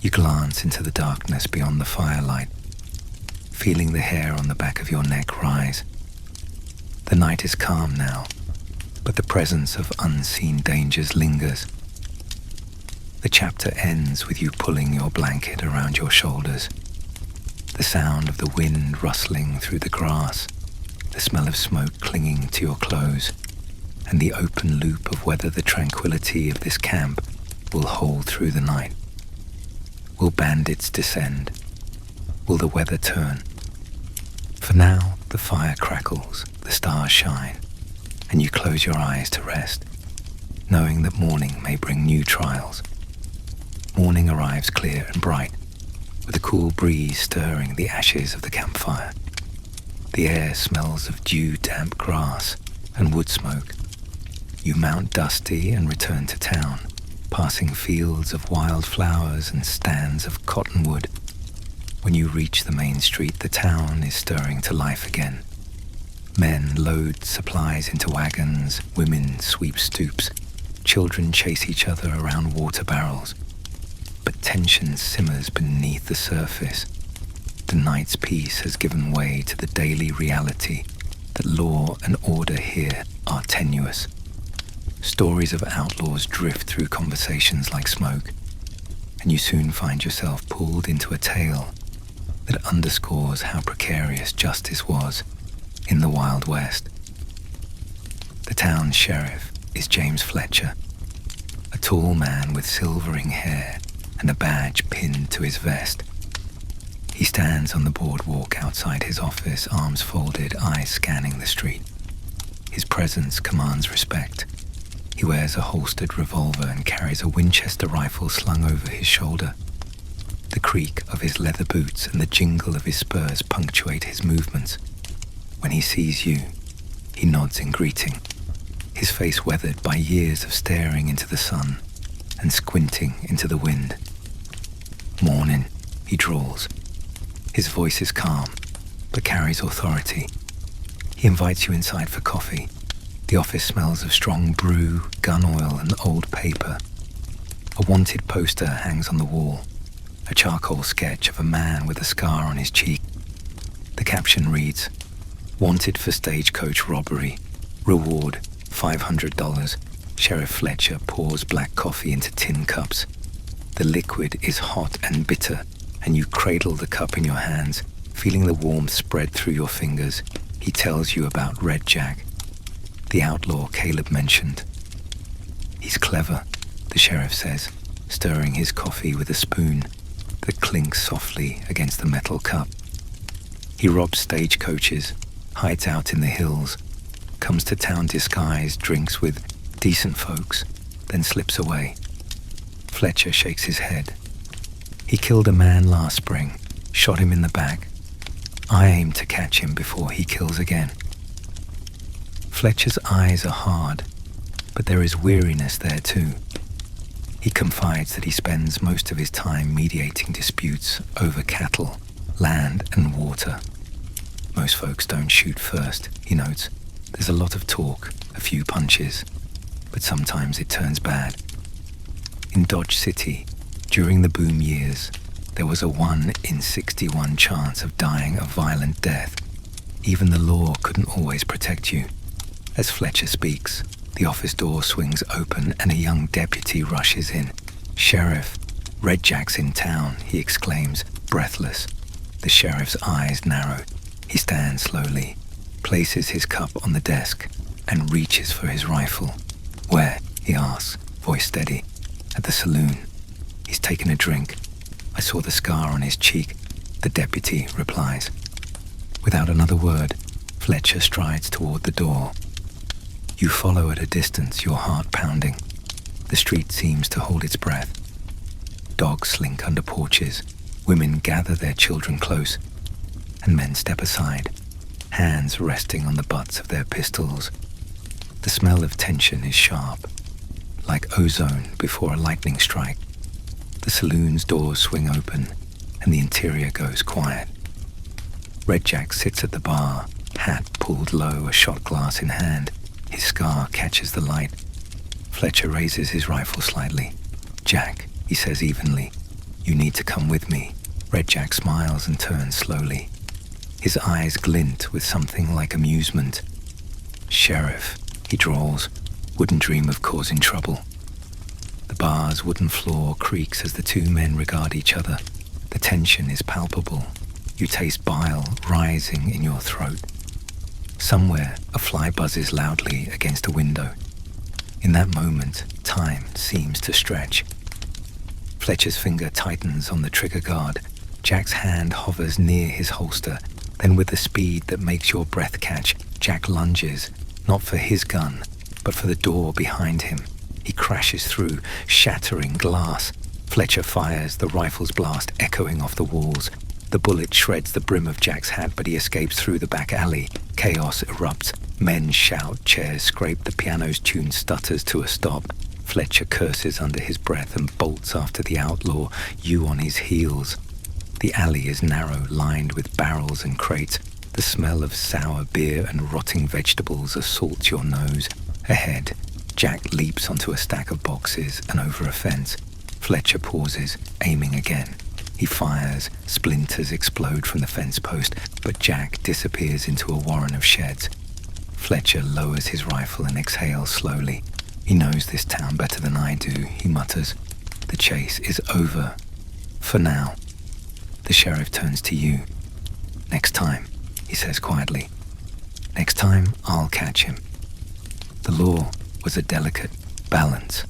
You glance into the darkness beyond the firelight, feeling the hair on the back of your neck rise. The night is calm now, but the presence of unseen dangers lingers. The chapter ends with you pulling your blanket around your shoulders. The sound of the wind rustling through the grass, the smell of smoke clinging to your clothes, and the open loop of whether the tranquility of this camp will hold through the night. Will bandits descend? Will the weather turn? For now, the fire crackles, the stars shine, and you close your eyes to rest, knowing that morning may bring new trials. Morning arrives clear and bright, with a cool breeze stirring the ashes of the campfire. The air smells of dew-damp grass and wood smoke. You mount Dusty and return to town, passing fields of wild flowers and stands of cottonwood. When you reach the main street, the town is stirring to life again. Men load supplies into wagons, women sweep stoops, children chase each other around water barrels. But tension simmers beneath the surface. The night's peace has given way to the daily reality that law and order here are tenuous. Stories of outlaws drift through conversations like smoke, and you soon find yourself pulled into a tale that underscores how precarious justice was in the Wild West. The town's sheriff is James Fletcher, a tall man with silvering hair and a badge pinned to his vest. He stands on the boardwalk outside his office, arms folded, eyes scanning the street. His presence commands respect. He wears a holstered revolver and carries a Winchester rifle slung over his shoulder. The creak of his leather boots and the jingle of his spurs punctuate his movements. When he sees you, he nods in greeting, his face weathered by years of staring into the sun and squinting into the wind. "Morning," he drawls. His voice is calm, but carries authority. He invites you inside for coffee. The office smells of strong brew, gun oil, and old paper. A wanted poster hangs on the wall, a charcoal sketch of a man with a scar on his cheek. The caption reads, "Wanted for stagecoach robbery. Reward, $500. Sheriff Fletcher pours black coffee into tin cups. The liquid is hot and bitter, and you cradle the cup in your hands, feeling the warmth spread through your fingers. He tells you about Red Jack, the outlaw Caleb mentioned. "He's clever," the sheriff says, stirring his coffee with a spoon that clinks softly against the metal cup. "He robs stagecoaches, hides out in the hills, comes to town disguised, drinks with decent folks, then slips away." Fletcher shakes his head. "He killed a man last spring, shot him in the back. I aim to catch him before he kills again. Fletcher's eyes are hard, but there is weariness there too. He confides that he spends most of his time mediating disputes over cattle, land, and water. Most folks don't shoot first, he notes. There's a lot of talk, a few punches, but sometimes it turns bad. In Dodge City, during the boom years, there was a 1 in 61 chance of dying a violent death. Even the law couldn't always protect you. As Fletcher speaks, the office door swings open and a young deputy rushes in. "Sheriff, Red Jack's in town," he exclaims, breathless. The sheriff's eyes narrow. He stands slowly, places his cup on the desk, and reaches for his rifle. "Where?" he asks, voice steady. "At the saloon. He's taken a drink. I saw the scar on his cheek," the deputy replies. Without another word, Fletcher strides toward the door. You follow at a distance, your heart pounding. The street seems to hold its breath. Dogs slink under porches, women gather their children close, and men step aside, hands resting on the butts of their pistols. The smell of tension is sharp, like ozone before a lightning strike. The saloon's doors swing open, and the interior goes quiet. Red Jack sits at the bar, hat pulled low, a shot glass in hand. His scar catches the light. Fletcher raises his rifle slightly. "Jack," he says evenly, "you need to come with me." Red Jack smiles and turns slowly. His eyes glint with something like amusement. "Sheriff," he drawls, "wouldn't dream of causing trouble." The bar's wooden floor creaks as the two men regard each other. The tension is palpable. You taste bile rising in your throat. Somewhere, a fly buzzes loudly against a window. In that moment, time seems to stretch. Fletcher's finger tightens on the trigger guard. Jack's hand hovers near his holster. Then with the speed that makes your breath catch, Jack lunges, not for his gun, but for the door behind him. He crashes through, shattering glass. Fletcher fires, the rifle's blast echoing off the walls. The bullet shreds the brim of Jack's hat, but he escapes through the back alley. Chaos erupts. Men shout, chairs scrape, the piano's tune stutters to a stop. Fletcher curses under his breath and bolts after the outlaw, you on his heels. The alley is narrow, lined with barrels and crates. The smell of sour beer and rotting vegetables assaults your nose. Ahead, Jack leaps onto a stack of boxes and over a fence. Fletcher pauses, aiming again. He fires, splinters explode from the fence post, but Jack disappears into a warren of sheds. Fletcher lowers his rifle and exhales slowly. He knows this town better than I do, he mutters. The chase is over. For now. The sheriff turns to you. "Next time," he says quietly. "Next time, I'll catch him." The law was a delicate balance.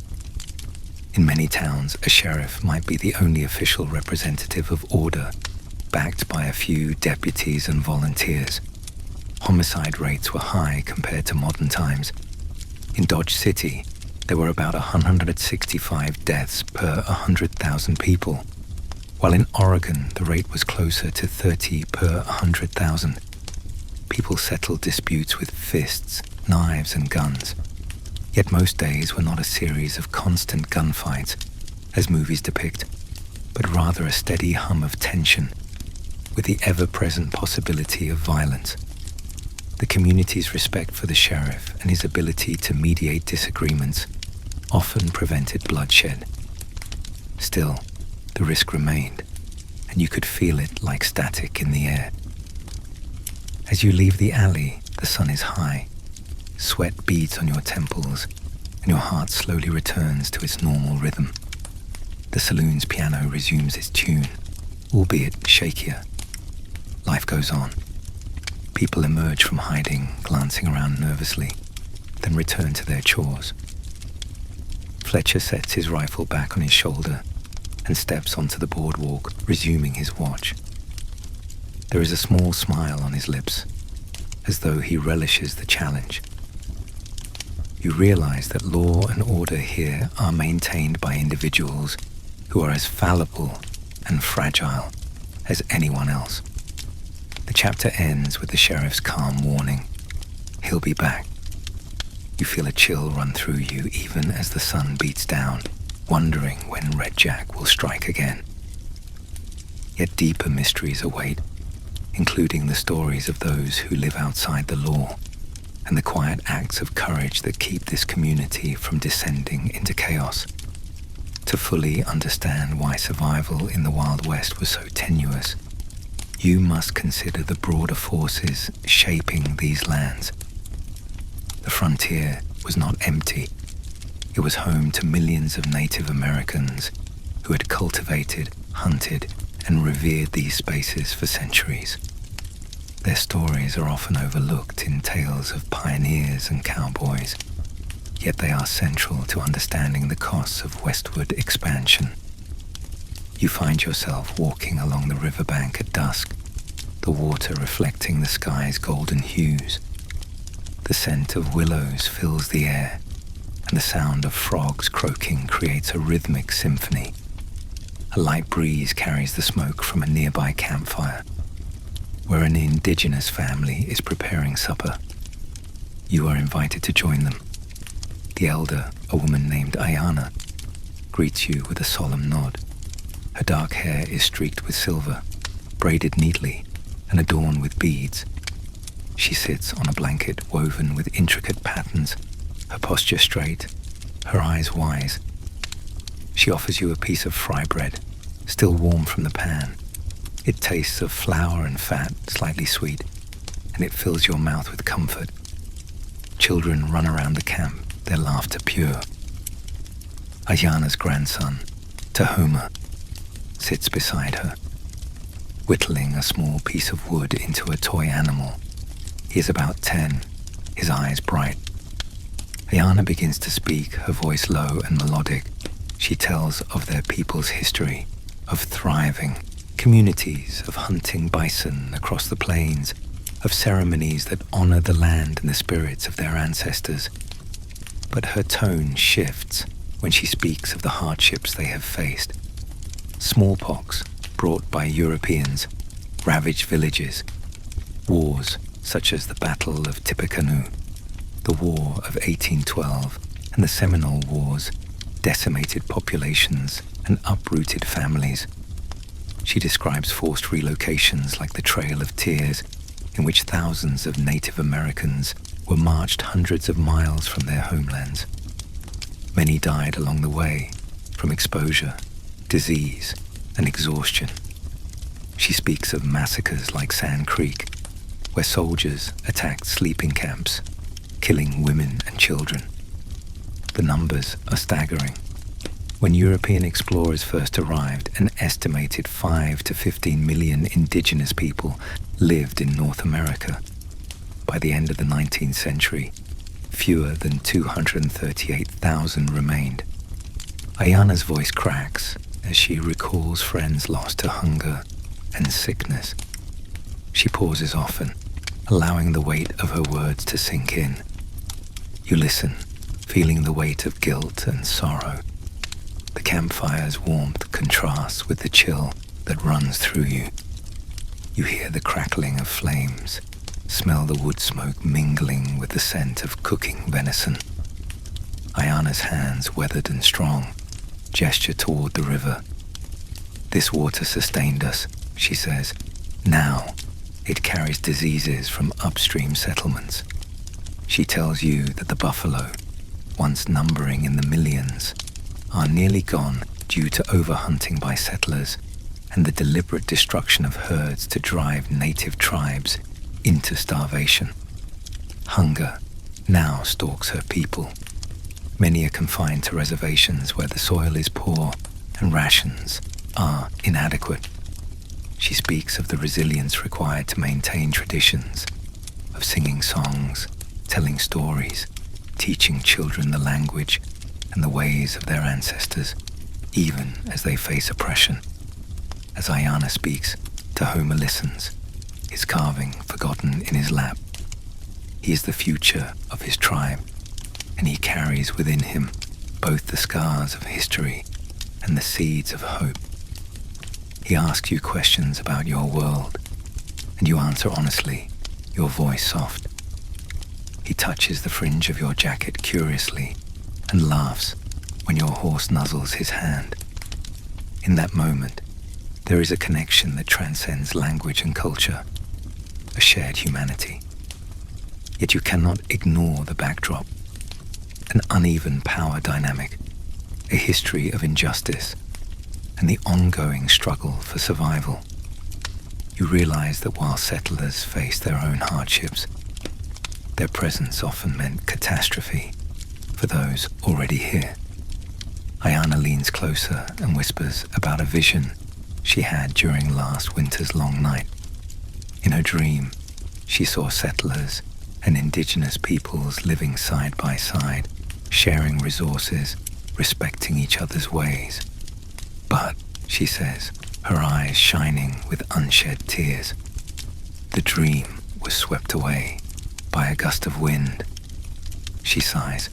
In many towns, a sheriff might be the only official representative of order, backed by a few deputies and volunteers. Homicide rates were high compared to modern times. In Dodge City, there were about 165 deaths per 100,000 people, while in Oregon the rate was closer to 30 per 100,000. People settled disputes with fists, knives, and guns. Yet most days were not a series of constant gunfights, as movies depict, but rather a steady hum of tension, with the ever-present possibility of violence. The community's respect for the sheriff and his ability to mediate disagreements often prevented bloodshed. Still, the risk remained, and you could feel it like static in the air. As you leave the alley, the sun is high. Sweat beads on your temples, and your heart slowly returns to its normal rhythm. The saloon's piano resumes its tune, albeit shakier. Life goes on. People emerge from hiding, glancing around nervously, then return to their chores. Fletcher sets his rifle back on his shoulder and steps onto the boardwalk, resuming his watch. There is a small smile on his lips, as though he relishes the challenge. You realize that law and order here are maintained by individuals who are as fallible and fragile as anyone else. The chapter ends with the sheriff's calm warning. He'll be back. You feel a chill run through you even as the sun beats down, wondering when Red Jack will strike again. Yet deeper mysteries await, including the stories of those who live outside the law and the quiet acts of courage that keep this community from descending into chaos. To fully understand why survival in the Wild West was so tenuous, you must consider the broader forces shaping these lands. The frontier was not empty. It was home to millions of Native Americans who had cultivated, hunted, and revered these spaces for centuries. Their stories are often overlooked in tales of pioneers and cowboys, yet they are central to understanding the costs of westward expansion. You find yourself walking along the riverbank at dusk, the water reflecting the sky's golden hues. The scent of willows fills the air, and the sound of frogs croaking creates a rhythmic symphony. A light breeze carries the smoke from a nearby campfire, where an indigenous family is preparing supper. You are invited to join them. The elder, a woman named Ayana, greets you with a solemn nod. Her dark hair is streaked with silver, braided neatly, and adorned with beads. She sits on a blanket woven with intricate patterns, her posture straight, her eyes wise. She offers you a piece of fry bread, still warm from the pan. It tastes of flour and fat, slightly sweet, and it fills your mouth with comfort. Children run around the camp, their laughter pure. Ayana's grandson, Tahoma, sits beside her, whittling a small piece of wood into a toy animal. He is about 10, his eyes bright. Ayana begins to speak, her voice low and melodic. She tells of their people's history, of thriving communities, of hunting bison across the plains, of ceremonies that honor the land and the spirits of their ancestors. But her tone shifts when she speaks of the hardships they have faced. Smallpox, brought by Europeans, ravaged villages. Wars, such as the Battle of Tippecanoe, the War of 1812, and the Seminole Wars, decimated populations and uprooted families. She describes forced relocations like the Trail of Tears, in which thousands of Native Americans were marched hundreds of miles from their homelands. Many died along the way from exposure, disease, and exhaustion. She speaks of massacres like Sand Creek, where soldiers attacked sleeping camps, killing women and children. The numbers are staggering. When European explorers first arrived, an estimated 5 to 15 million indigenous people lived in North America. By the end of the 19th century, fewer than 238,000 remained. Ayana's voice cracks as she recalls friends lost to hunger and sickness. She pauses often, allowing the weight of her words to sink in. You listen, feeling the weight of guilt and sorrow. The campfire's warmth contrasts with the chill that runs through you. You hear the crackling of flames, smell the wood smoke mingling with the scent of cooking venison. Ayana's hands, weathered and strong, gesture toward the river. This water sustained us, she says. Now, it carries diseases from upstream settlements. She tells you that the buffalo, once numbering in the millions, are nearly gone due to overhunting by settlers and the deliberate destruction of herds to drive native tribes into starvation. Hunger now stalks her people. Many are confined to reservations where the soil is poor and rations are inadequate. She speaks of the resilience required to maintain traditions, of singing songs, telling stories, teaching children the language and the ways of their ancestors, even as they face oppression. As Ayana speaks, Tahoma listens, his carving forgotten in his lap. He is the future of his tribe, and he carries within him both the scars of history and the seeds of hope. He asks you questions about your world, and you answer honestly, your voice soft. He touches the fringe of your jacket curiously and laughs when your horse nuzzles his hand. In that moment, there is a connection that transcends language and culture, a shared humanity. Yet you cannot ignore the backdrop, an uneven power dynamic, a history of injustice, and the ongoing struggle for survival. You realize that while settlers face their own hardships, their presence often meant catastrophe for those already here. Ayana leans closer and whispers about a vision she had during last winter's long night. In her dream, she saw settlers and indigenous peoples living side by side, sharing resources, respecting each other's ways. But, she says, her eyes shining with unshed tears, the dream was swept away by a gust of wind. She sighs.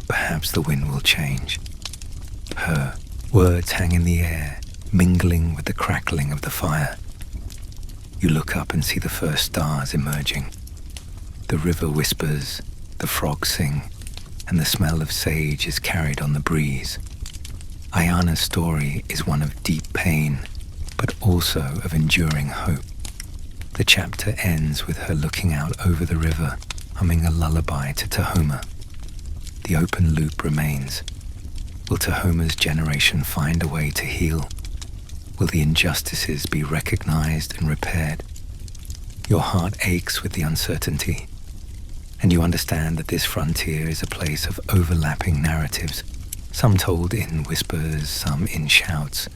Perhaps the wind will change. Her words hang in the air, mingling with the crackling of the fire. You look up and see the first stars emerging. The river whispers, the frogs sing, and the smell of sage is carried on the breeze. Ayana's story is one of deep pain, but also of enduring hope. The chapter ends with her looking out over the river, humming a lullaby to Tahoma. The open loop remains. Will Tahoma's generation find a way to heal? Will the injustices be recognized and repaired? Your heart aches with the uncertainty, and you understand that this frontier is a place of overlapping narratives, some told in whispers, some in shouts,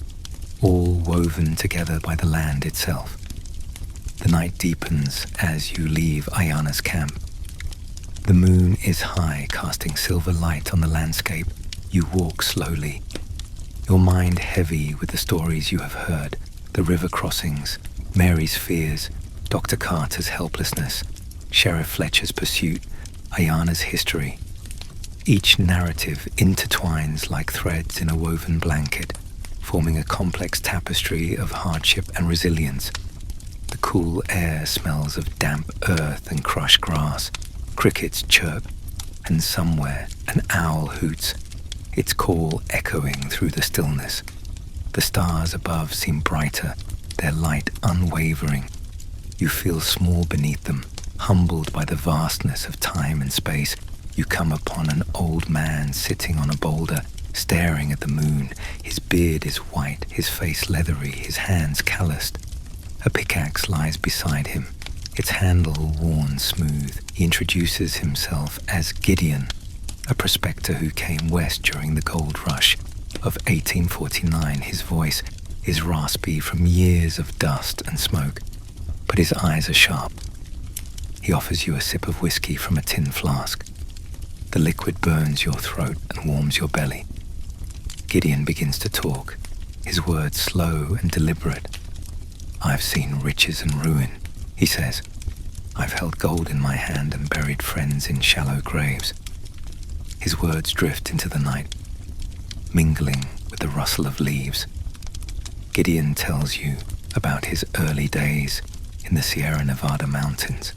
all woven together by the land itself. The night deepens as you leave Ayana's camp. The moon is high, casting silver light on the landscape. You walk slowly, your mind heavy with the stories you have heard, the river crossings, Mary's fears, Dr. Carter's helplessness, Sheriff Fletcher's pursuit, Ayana's history. Each narrative intertwines like threads in a woven blanket, forming a complex tapestry of hardship and resilience. The cool air smells of damp earth and crushed grass. Crickets chirp, and somewhere an owl hoots, its call echoing through the stillness. The stars above seem brighter, their light unwavering. You feel small beneath them, humbled by the vastness of time and space. You come upon an old man sitting on a boulder, staring at the moon. His beard is white, his face leathery, his hands calloused. A pickaxe lies beside him, its handle worn smooth. He introduces himself as Gideon, a prospector who came west during the gold rush of 1849. His voice is raspy from years of dust and smoke, but his eyes are sharp. He offers you a sip of whiskey from a tin flask. The liquid burns your throat and warms your belly. Gideon begins to talk, his words slow and deliberate. "I've seen riches and ruin," he says. "I've held gold in my hand and buried friends in shallow graves." His words drift into the night, mingling with the rustle of leaves. Gideon tells you about his early days in the Sierra Nevada mountains.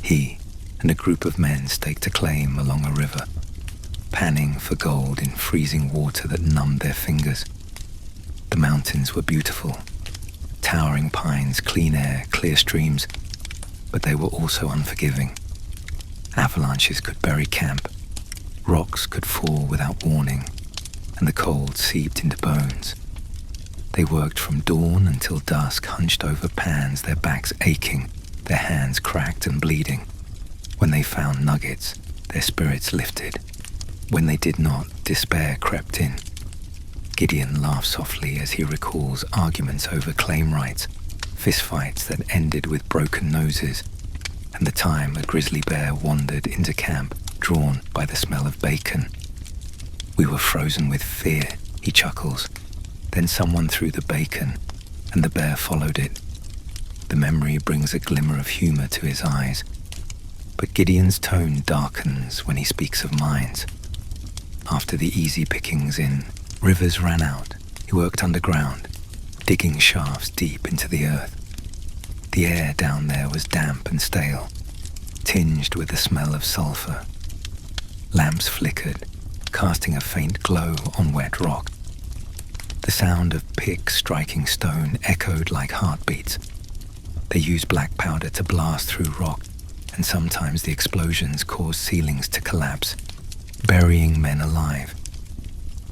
He and a group of men staked a claim along a river, panning for gold in freezing water that numbed their fingers. The mountains were beautiful, towering pines, clean air, clear streams, but they were also unforgiving. Avalanches could bury camp, rocks could fall without warning, and the cold seeped into bones. They worked from dawn until dusk, hunched over pans, their backs aching, their hands cracked and bleeding. When they found nuggets, their spirits lifted. When they did not, despair crept in. Gideon laughs softly as he recalls arguments over claim rights, fistfights that ended with broken noses, and the time a grizzly bear wandered into camp, drawn by the smell of bacon. "We were frozen with fear," he chuckles. Then someone threw the bacon, and the bear followed it. The memory brings a glimmer of humor to his eyes, but Gideon's tone darkens when he speaks of mines. After the easy pickings in rivers ran out, he worked underground, digging shafts deep into the earth. The air down there was damp and stale, tinged with the smell of sulfur. Lamps flickered, casting a faint glow on wet rock. The sound of picks striking stone echoed like heartbeats. They used black powder to blast through rock, and sometimes the explosions caused ceilings to collapse, burying men alive.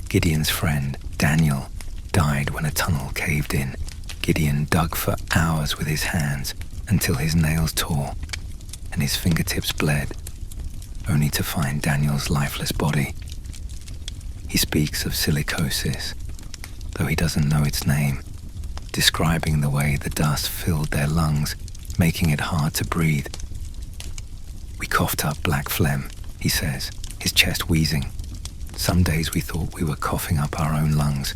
Gideon's friend, Daniel, died when a tunnel caved in. Gideon dug for hours with his hands until his nails tore and his fingertips bled, only to find Daniel's lifeless body. He speaks of silicosis, though he doesn't know its name, describing the way the dust filled their lungs, making it hard to breathe. We coughed up black phlegm, he says, his chest wheezing. Some days we thought we were coughing up our own lungs.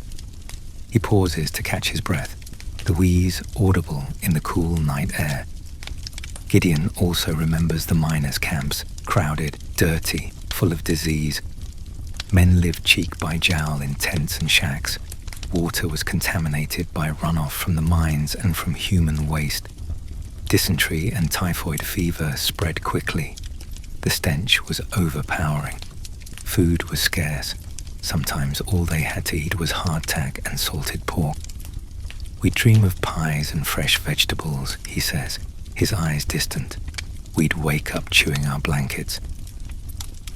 He pauses to catch his breath, the wheeze audible in the cool night air. Gideon also remembers the miners' camps, crowded, dirty, full of disease. Men lived cheek by jowl in tents and shacks. Water was contaminated by runoff from the mines and from human waste. Dysentery and typhoid fever spread quickly. The stench was overpowering. Food was scarce. Sometimes all they had to eat was hardtack and salted pork. We'd dream of pies and fresh vegetables, he says, his eyes distant. We'd wake up chewing our blankets.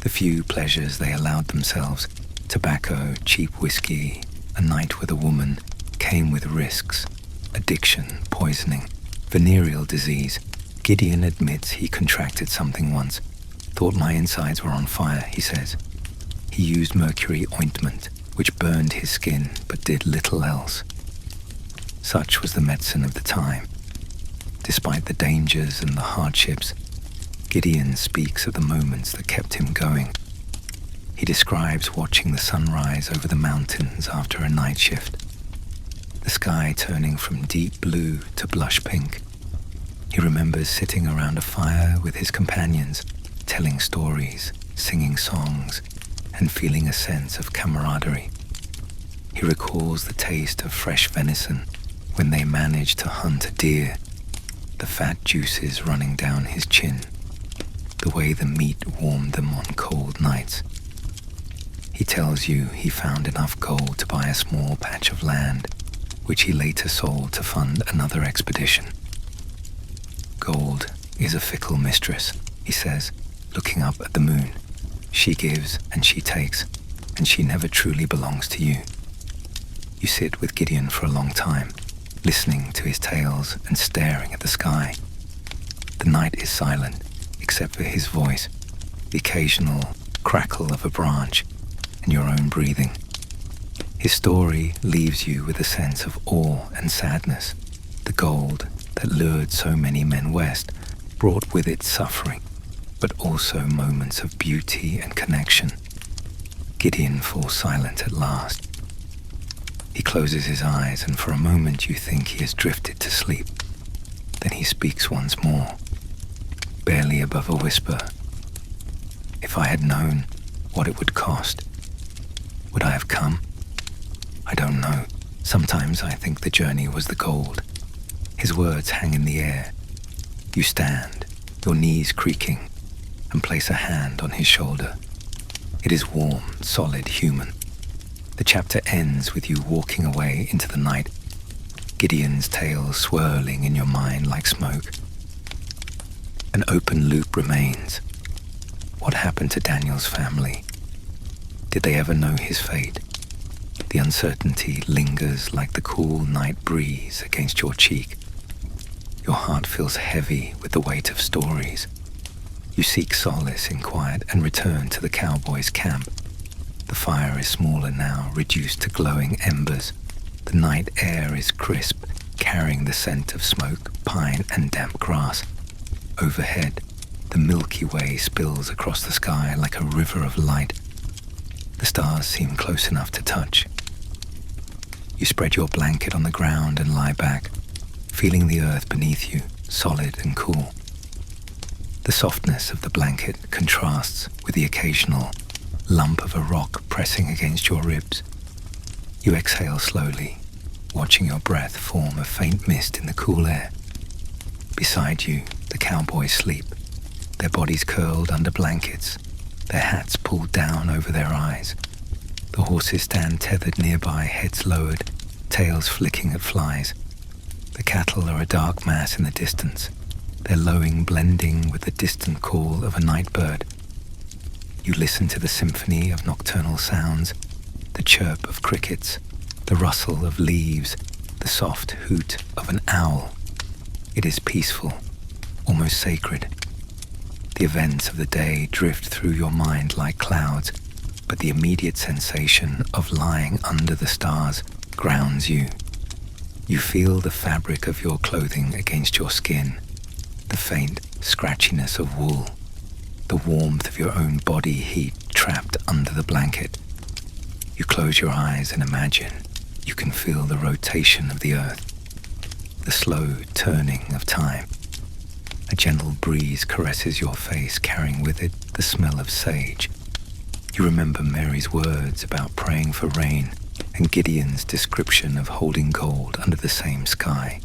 The few pleasures they allowed themselves, tobacco, cheap whiskey, a night with a woman, came with risks, addiction, poisoning, venereal disease. Gideon admits he contracted something once. Thought my insides were on fire, he says. He used mercury ointment, which burned his skin but did little else. Such was the medicine of the time. Despite the dangers and the hardships, Gideon speaks of the moments that kept him going. He describes watching the sunrise over the mountains after a night shift, the sky turning from deep blue to blush pink. He remembers sitting around a fire with his companions, telling stories, singing songs, and feeling a sense of camaraderie. He recalls the taste of fresh venison when they managed to hunt a deer, the fat juices running down his chin, the way the meat warmed them on cold nights. He tells you he found enough gold to buy a small patch of land, which he later sold to fund another expedition. Gold is a fickle mistress, he says, looking up at the moon. She gives and she takes, and she never truly belongs to you. You sit with Gideon for a long time, listening to his tales and staring at the sky. The night is silent, except for his voice, the occasional crackle of a branch, and your own breathing. His story leaves you with a sense of awe and sadness. The gold that lured so many men west brought with it suffering, but also moments of beauty and connection. Gideon falls silent at last. He closes his eyes, and for a moment you think he has drifted to sleep. Then he speaks once more, barely above a whisper. If I had known what it would cost, would I have come? I don't know. Sometimes I think the journey was the gold. His words hang in the air. You stand, your knees creaking, and place a hand on his shoulder. It is warm, solid, human. The chapter ends with you walking away into the night, Gideon's tale swirling in your mind like smoke. An open loop remains. What happened to Daniel's family? Did they ever know his fate? The uncertainty lingers like the cool night breeze against your cheek. Your heart feels heavy with the weight of stories. You seek solace in quiet and return to the cowboys' camp. The fire is smaller now, reduced to glowing embers. The night air is crisp, carrying the scent of smoke, pine, and damp grass. Overhead, the Milky Way spills across the sky like a river of light. The stars seem close enough to touch. You spread your blanket on the ground and lie back, feeling the earth beneath you, solid and cool. The softness of the blanket contrasts with the occasional lump of a rock pressing against your ribs. You exhale slowly, watching your breath form a faint mist in the cool air. Beside you, the cowboys sleep, their bodies curled under blankets, their hats pulled down over their eyes. The horses stand tethered nearby, heads lowered, tails flicking at flies. The cattle are a dark mass in the distance, their lowing blending with the distant call of a night bird. You listen to the symphony of nocturnal sounds, the chirp of crickets, the rustle of leaves, the soft hoot of an owl. It is peaceful, almost sacred. The events of the day drift through your mind like clouds, but the immediate sensation of lying under the stars grounds you. You feel the fabric of your clothing against your skin, the faint scratchiness of wool, the warmth of your own body heat trapped under the blanket. You close your eyes and imagine you can feel the rotation of the earth, the slow turning of time. A gentle breeze caresses your face, carrying with it the smell of sage. You remember Mary's words about praying for rain and Gideon's description of holding gold under the same sky.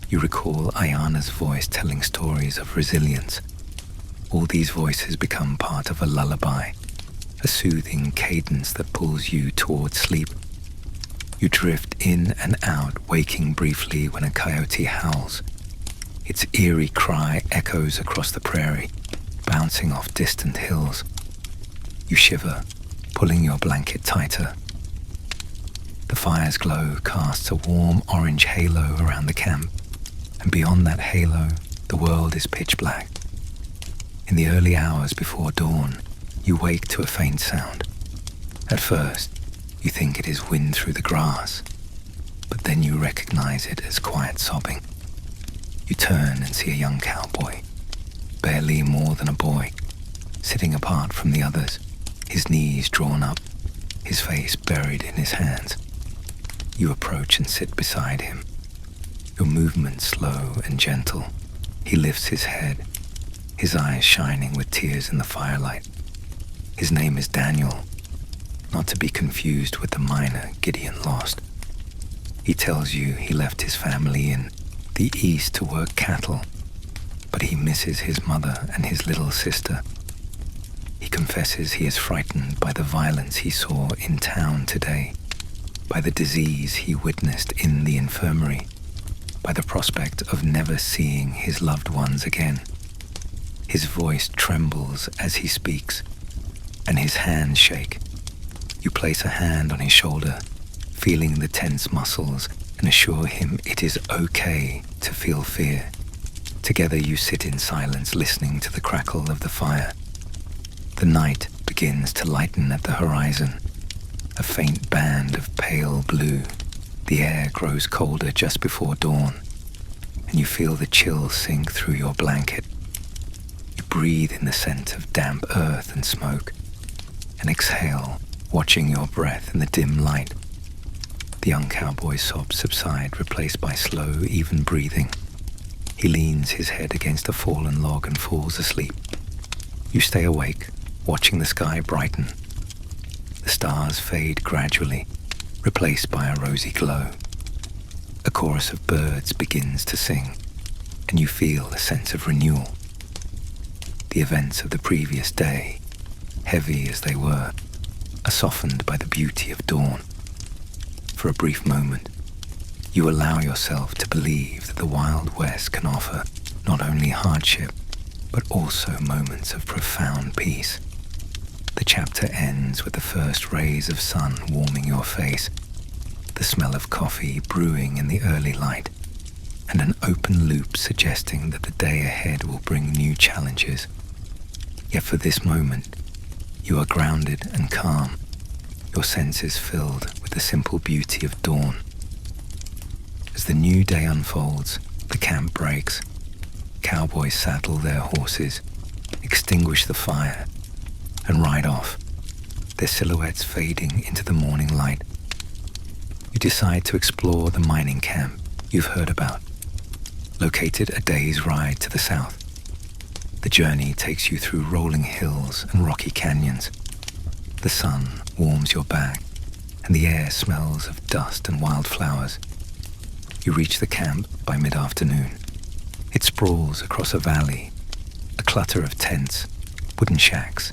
You recall Ayana's voice telling stories of resilience. All these voices become part of a lullaby, a soothing cadence that pulls you toward sleep. You drift in and out, waking briefly when a coyote howls. Its eerie cry echoes across the prairie, bouncing off distant hills. You shiver, pulling your blanket tighter. The fire's glow casts a warm orange halo around the camp, and beyond that halo, the world is pitch black. In the early hours before dawn, you wake to a faint sound. At first, you think it is wind through the grass, but then you recognize it as quiet sobbing. You turn and see a young cowboy, barely more than a boy, sitting apart from the others, his knees drawn up, his face buried in his hands. You approach and sit beside him, your movements slow and gentle. He lifts his head, his eyes shining with tears in the firelight. His name is Daniel, not to be confused with the miner Gideon lost. He tells you he left his family in the east to work cattle, but he misses his mother and his little sister. He confesses he is frightened by the violence he saw in town today, by the disease he witnessed in the infirmary, by the prospect of never seeing his loved ones again. His voice trembles as he speaks, and his hands shake. You place a hand on his shoulder, feeling the tense muscles, and assure him it is okay to feel fear. Together you sit in silence, listening to the crackle of the fire. The night begins to lighten at the horizon, a faint band of pale blue. The air grows colder just before dawn, and you feel the chill sink through your blanket. You breathe in the scent of damp earth and smoke, and exhale, watching your breath in the dim light. The young cowboy's sobs subside, replaced by slow, even breathing. He leans his head against a fallen log and falls asleep. You stay awake, watching the sky brighten. The stars fade gradually, replaced by a rosy glow. A chorus of birds begins to sing, and you feel a sense of renewal. The events of the previous day, heavy as they were, are softened by the beauty of dawn. For a brief moment, you allow yourself to believe that the Wild West can offer not only hardship, but also moments of profound peace. The chapter ends with the first rays of sun warming your face, the smell of coffee brewing in the early light, and an open loop suggesting that the day ahead will bring new challenges. Yet for this moment, you are grounded and calm, your senses filled with the simple beauty of dawn. As the new day unfolds, the camp breaks. Cowboys saddle their horses, extinguish the fire, and ride off, their silhouettes fading into the morning light. You decide to explore the mining camp you've heard about, located a day's ride to the south. The journey takes you through rolling hills and rocky canyons. The sun warms your back, and the air smells of dust and wildflowers. You reach the camp by mid-afternoon. It sprawls across a valley, a clutter of tents, wooden shacks,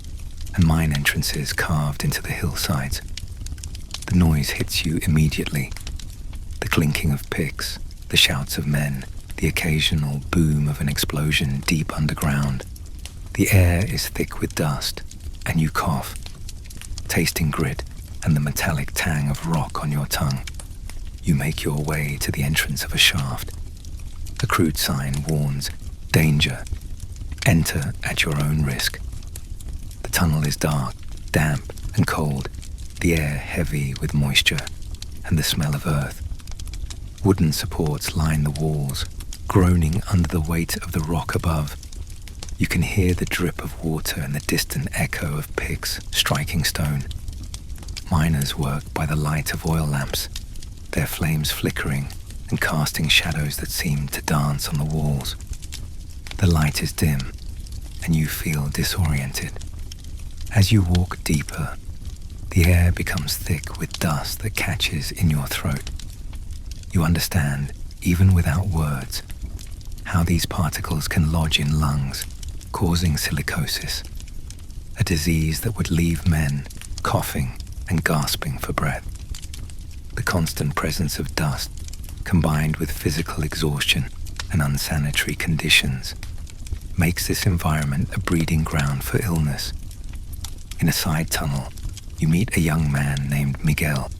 and mine entrances carved into the hillsides. The noise hits you immediately. The clinking of picks, the shouts of men, the occasional boom of an explosion deep underground. The air is thick with dust, and you cough, tasting grit and the metallic tang of rock on your tongue. You make your way to the entrance of a shaft. A crude sign warns, "Danger. Enter at your own risk." The tunnel is dark, damp, and cold, the air heavy with moisture and the smell of earth. Wooden supports line the walls, groaning under the weight of the rock above. You can hear the drip of water and the distant echo of picks striking stone. Miners work by the light of oil lamps, their flames flickering and casting shadows that seem to dance on the walls. The light is dim, and you feel disoriented. As you walk deeper, the air becomes thick with dust that catches in your throat. You understand, even without words, how these particles can lodge in lungs, causing silicosis, a disease that would leave men coughing and gasping for breath. The constant presence of dust, combined with physical exhaustion and unsanitary conditions, makes this environment a breeding ground for illness. In a side tunnel, you meet a young man named Miguel.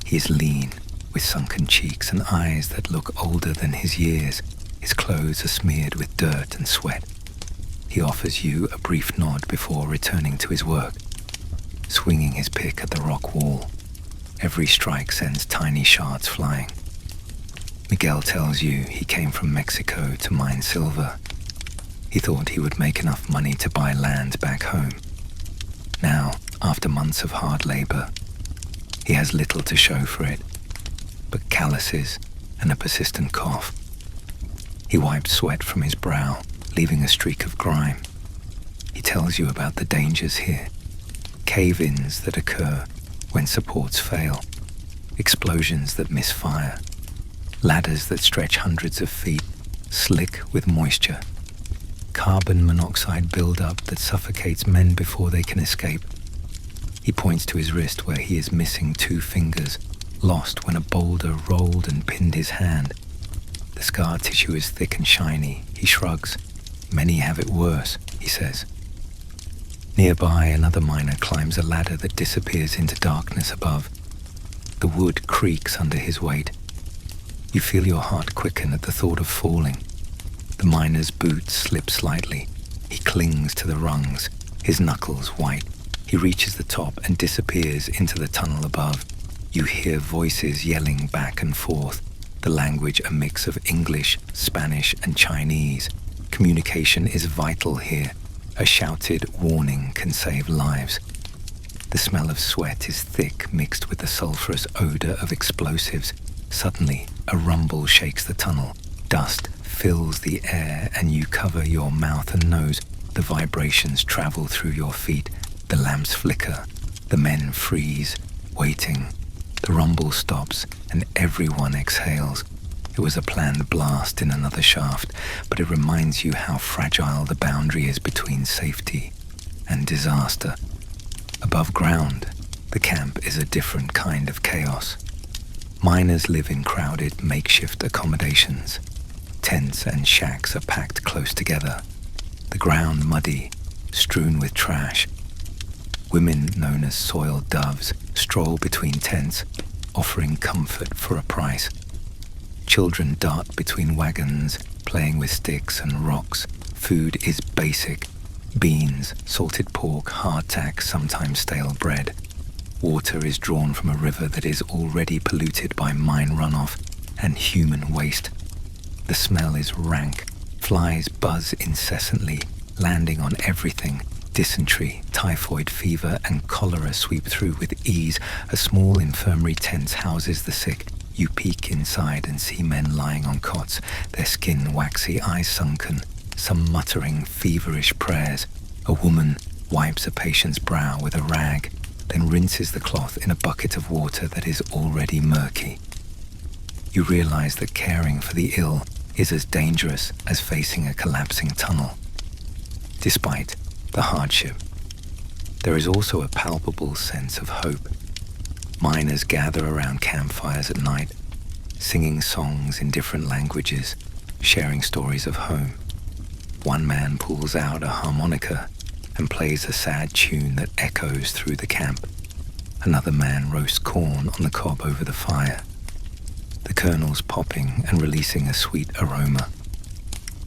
He is lean, with sunken cheeks and eyes that look older than his years. His clothes are smeared with dirt and sweat. He offers you a brief nod before returning to his work, swinging his pick at the rock wall. Every strike sends tiny shards flying. Miguel tells you he came from Mexico to mine silver. He thought he would make enough money to buy land back home. Now, after months of hard labor, he has little to show for it, but calluses and a persistent cough. He wipes sweat from his brow, leaving a streak of grime. He tells you about the dangers here, cave-ins that occur when supports fail, explosions that misfire, ladders that stretch hundreds of feet, slick with moisture, carbon monoxide buildup that suffocates men before they can escape. He points to his wrist where he is missing 2 fingers, lost when a boulder rolled and pinned his hand. The scar tissue is thick and shiny. He shrugs. "Many have it worse," he says. Nearby, another miner climbs a ladder that disappears into darkness above. The wood creaks under his weight. You feel your heart quicken at the thought of falling. The miner's boots slip slightly. He clings to the rungs, his knuckles white. He reaches the top and disappears into the tunnel above. You hear voices yelling back and forth, the language a mix of English, Spanish, and Chinese. Communication is vital here. A shouted warning can save lives. The smell of sweat is thick, mixed with the sulfurous odor of explosives. Suddenly, a rumble shakes the tunnel. Dust fills the air and you cover your mouth and nose. The vibrations travel through your feet. The lamps flicker. The men freeze, waiting. The rumble stops and everyone exhales. It was a planned blast in another shaft, but it reminds you how fragile the boundary is between safety and disaster. Above ground, the camp is a different kind of chaos. Miners live in crowded makeshift accommodations. Tents and shacks are packed close together. The ground muddy, strewn with trash. Women known as soiled doves stroll between tents, offering comfort for a price. Children dart between wagons, playing with sticks and rocks. Food is basic. Beans, salted pork, hardtack, sometimes stale bread. Water is drawn from a river that is already polluted by mine runoff and human waste. The smell is rank. Flies buzz incessantly, landing on everything. Dysentery, typhoid fever, and cholera sweep through with ease. A small infirmary tent houses the sick. You peek inside and see men lying on cots, their skin waxy, eyes sunken, some muttering feverish prayers. A woman wipes a patient's brow with a rag, then rinses the cloth in a bucket of water that is already murky. You realize that caring for the ill is as dangerous as facing a collapsing tunnel. Despite the hardship, there is also a palpable sense of hope. Miners gather around campfires at night, singing songs in different languages, sharing stories of home. One man pulls out a harmonica and plays a sad tune that echoes through the camp. Another man roasts corn on the cob over the fire, the kernels popping and releasing a sweet aroma.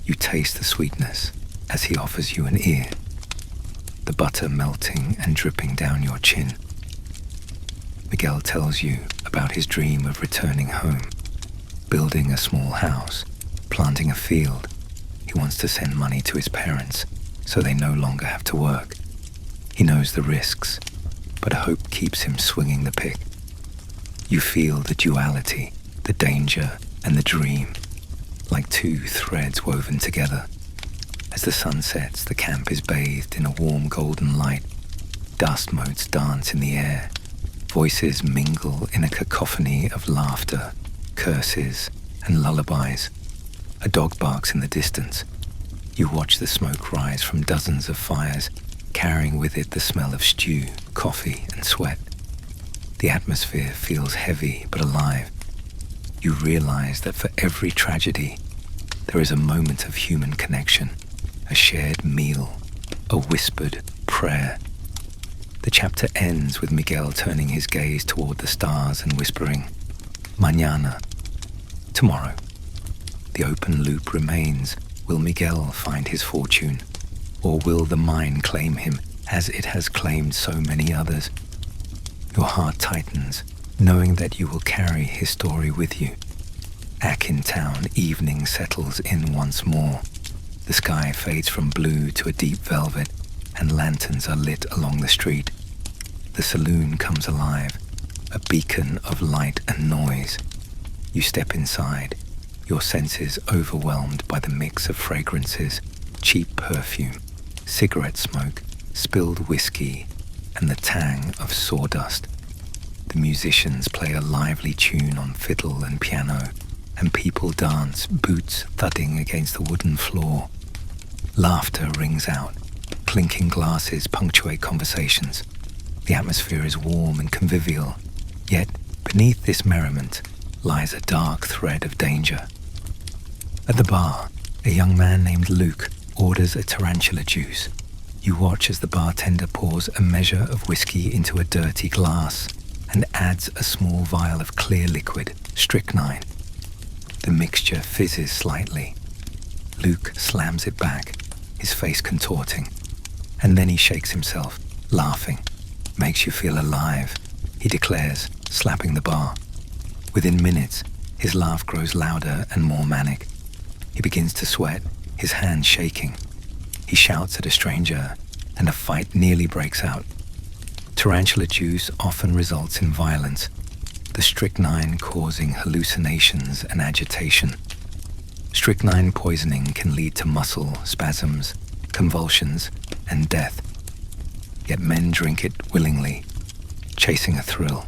You taste the sweetness as he offers you an ear, the butter melting and dripping down your chin. Miguel tells you about his dream of returning home, building a small house, planting a field. He wants to send money to his parents so they no longer have to work. He knows the risks, but hope keeps him swinging the pick. You feel the duality, the danger and the dream, like two threads woven together. As the sun sets, the camp is bathed in a warm golden light. Dust motes dance in the air. Voices mingle in a cacophony of laughter, curses, and lullabies. A dog barks in the distance. You watch the smoke rise from dozens of fires, carrying with it the smell of stew, coffee, and sweat. The atmosphere feels heavy but alive. You realize that for every tragedy, there is a moment of human connection, a shared meal, a whispered prayer. The chapter ends with Miguel turning his gaze toward the stars and whispering, "Mañana," tomorrow. The open loop remains. Will Miguel find his fortune, or will the mine claim him as it has claimed so many others? Your heart tightens, knowing that you will carry his story with you. Akin Town evening settles in once more. The sky fades from blue to a deep velvet, and lanterns are lit along the street. The saloon comes alive, a beacon of light and noise. You step inside, your senses overwhelmed by the mix of fragrances, cheap perfume, cigarette smoke, spilled whiskey, and the tang of sawdust. The musicians play a lively tune on fiddle and piano, and people dance, boots thudding against the wooden floor. Laughter rings out, clinking glasses punctuate conversations. The atmosphere is warm and convivial, yet beneath this merriment lies a dark thread of danger. At the bar, a young man named Luke orders a tarantula juice. You watch as the bartender pours a measure of whiskey into a dirty glass and adds a small vial of clear liquid, strychnine. The mixture fizzes slightly. Luke slams it back, his face contorting, and then he shakes himself, laughing. "Makes you feel alive," he declares, slapping the bar. Within minutes, his laugh grows louder and more manic. He begins to sweat, his hands shaking. He shouts at a stranger, and a fight nearly breaks out. Tarantula juice often results in violence, the strychnine causing hallucinations and agitation. Strychnine poisoning can lead to muscle spasms, convulsions, and death. Yet men drink it willingly, chasing a thrill.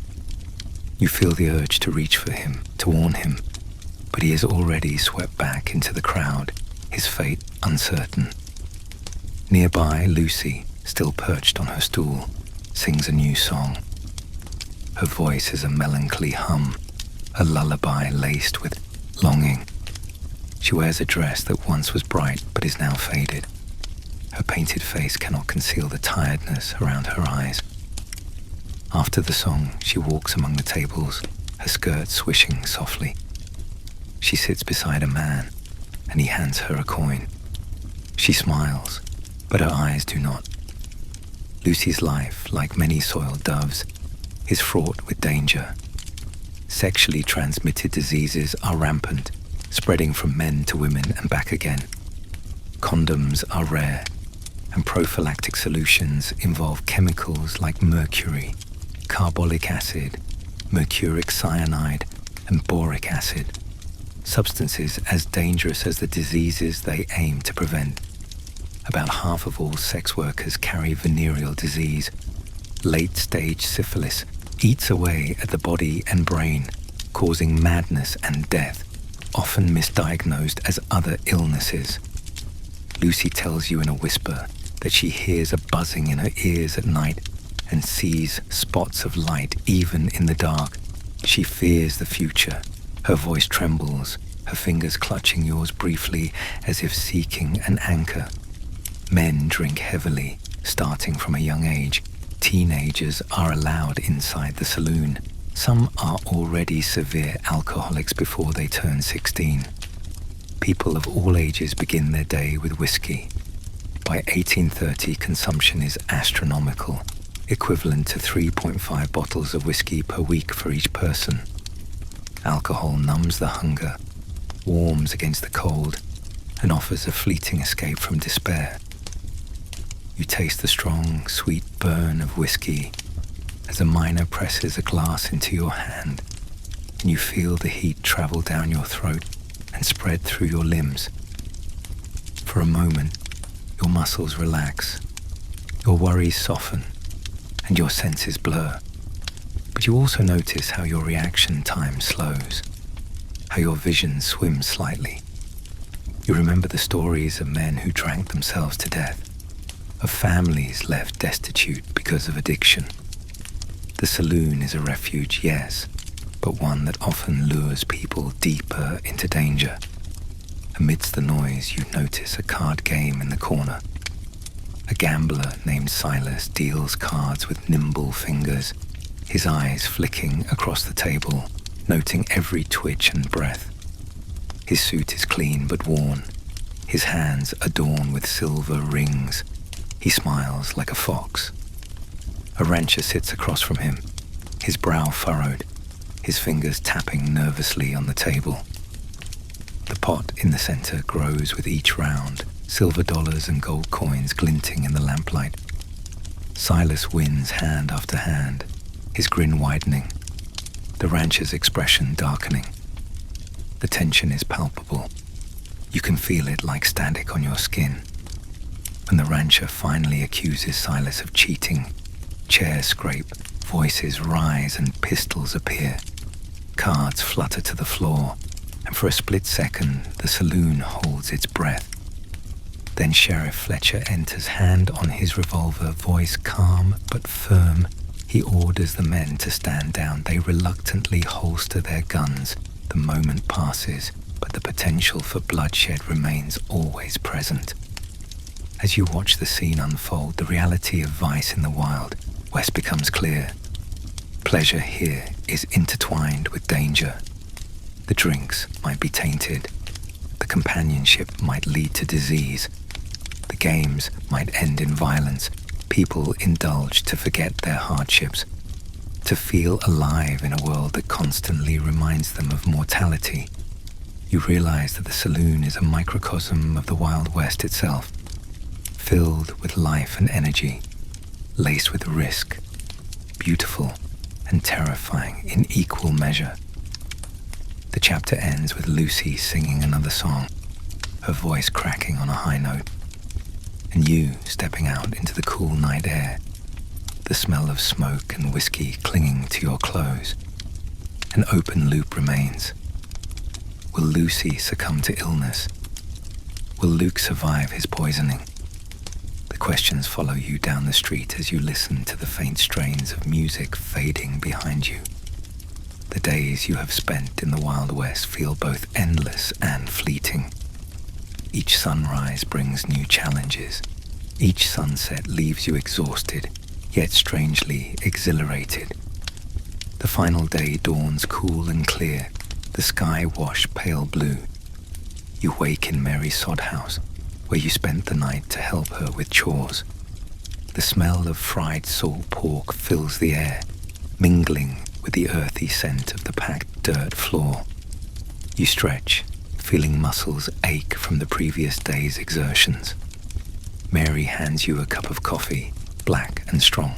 You feel the urge to reach for him, to warn him, but he is already swept back into the crowd, his fate uncertain. Nearby, Lucy, still perched on her stool, sings a new song. Her voice is a melancholy hum, a lullaby laced with longing. She wears a dress that once was bright but is now faded. Her painted face cannot conceal the tiredness around her eyes. After the song, she walks among the tables, her skirt swishing softly. She sits beside a man, and he hands her a coin. She smiles, but her eyes do not. Lucy's life, like many soiled doves, is fraught with danger. Sexually transmitted diseases are rampant, spreading from men to women and back again. Condoms are rare, and prophylactic solutions involve chemicals like mercury, carbolic acid, mercuric cyanide, and boric acid, substances as dangerous as the diseases they aim to prevent. About half of all sex workers carry venereal disease. Late-stage syphilis eats away at the body and brain, causing madness and death. often misdiagnosed as other illnesses. Lucy tells you in a whisper that she hears a buzzing in her ears at night and sees spots of light even in the dark. She fears the future. Her voice trembles, her fingers clutching yours briefly as if seeking an anchor. Men drink heavily, starting from a young age. Teenagers are allowed inside the saloon. Some are already severe alcoholics before they turn 16. People of all ages begin their day with whiskey. By 1830, consumption is astronomical, equivalent to 3.5 bottles of whiskey per week for each person. Alcohol numbs the hunger, warms against the cold, and offers a fleeting escape from despair. You taste the strong, sweet burn of whiskey as a miner presses a glass into your hand, and you feel the heat travel down your throat and spread through your limbs. For a moment, your muscles relax, your worries soften, and your senses blur. But you also notice how your reaction time slows, how your vision swims slightly. You remember the stories of men who drank themselves to death, of families left destitute because of addiction. The saloon is a refuge, yes, but one that often lures people deeper into danger. Amidst the noise, you notice a card game in the corner. A gambler named Silas deals cards with nimble fingers, his eyes flicking across the table, noting every twitch and breath. His suit is clean but worn, his hands adorned with silver rings. He smiles like a fox. A rancher sits across from him, his brow furrowed, his fingers tapping nervously on the table. The pot in the center grows with each round, silver dollars and gold coins glinting in the lamplight. Silas wins hand after hand, his grin widening, the rancher's expression darkening. The tension is palpable. You can feel it like static on your skin. When the rancher finally accuses Silas of cheating, chairs scrape, voices rise, and pistols appear. Cards flutter to the floor, and for a split second, the saloon holds its breath. Then Sheriff Fletcher enters, hand on his revolver, voice calm but firm. He orders the men to stand down. They reluctantly holster their guns. The moment passes, but the potential for bloodshed remains always present. As you watch the scene unfold, the reality of vice in the Wild West becomes clear. Pleasure here is intertwined with danger. The drinks might be tainted. The companionship might lead to disease. The games might end in violence. People indulge to forget their hardships, to feel alive in a world that constantly reminds them of mortality. You realize that the saloon is a microcosm of the Wild West itself, filled with life and energy, laced with risk, beautiful and terrifying in equal measure. The chapter ends with Lucy singing another song, her voice cracking on a high note, and you stepping out into the cool night air, the smell of smoke and whiskey clinging to your clothes. An open loop remains. Will Lucy succumb to illness? Will Luke survive his poisoning? The questions follow you down the street as you listen to the faint strains of music fading behind you. The days you have spent in the Wild West feel both endless and fleeting. Each sunrise brings new challenges. Each sunset leaves you exhausted, yet strangely exhilarated. The final day dawns cool and clear, the sky washed pale blue. You wake in Mary Sod House, where you spent the night to help her with chores. The smell of fried salt pork fills the air, mingling with the earthy scent of the packed dirt floor. You stretch, feeling muscles ache from the previous day's exertions. Mary hands you a cup of coffee, black and strong.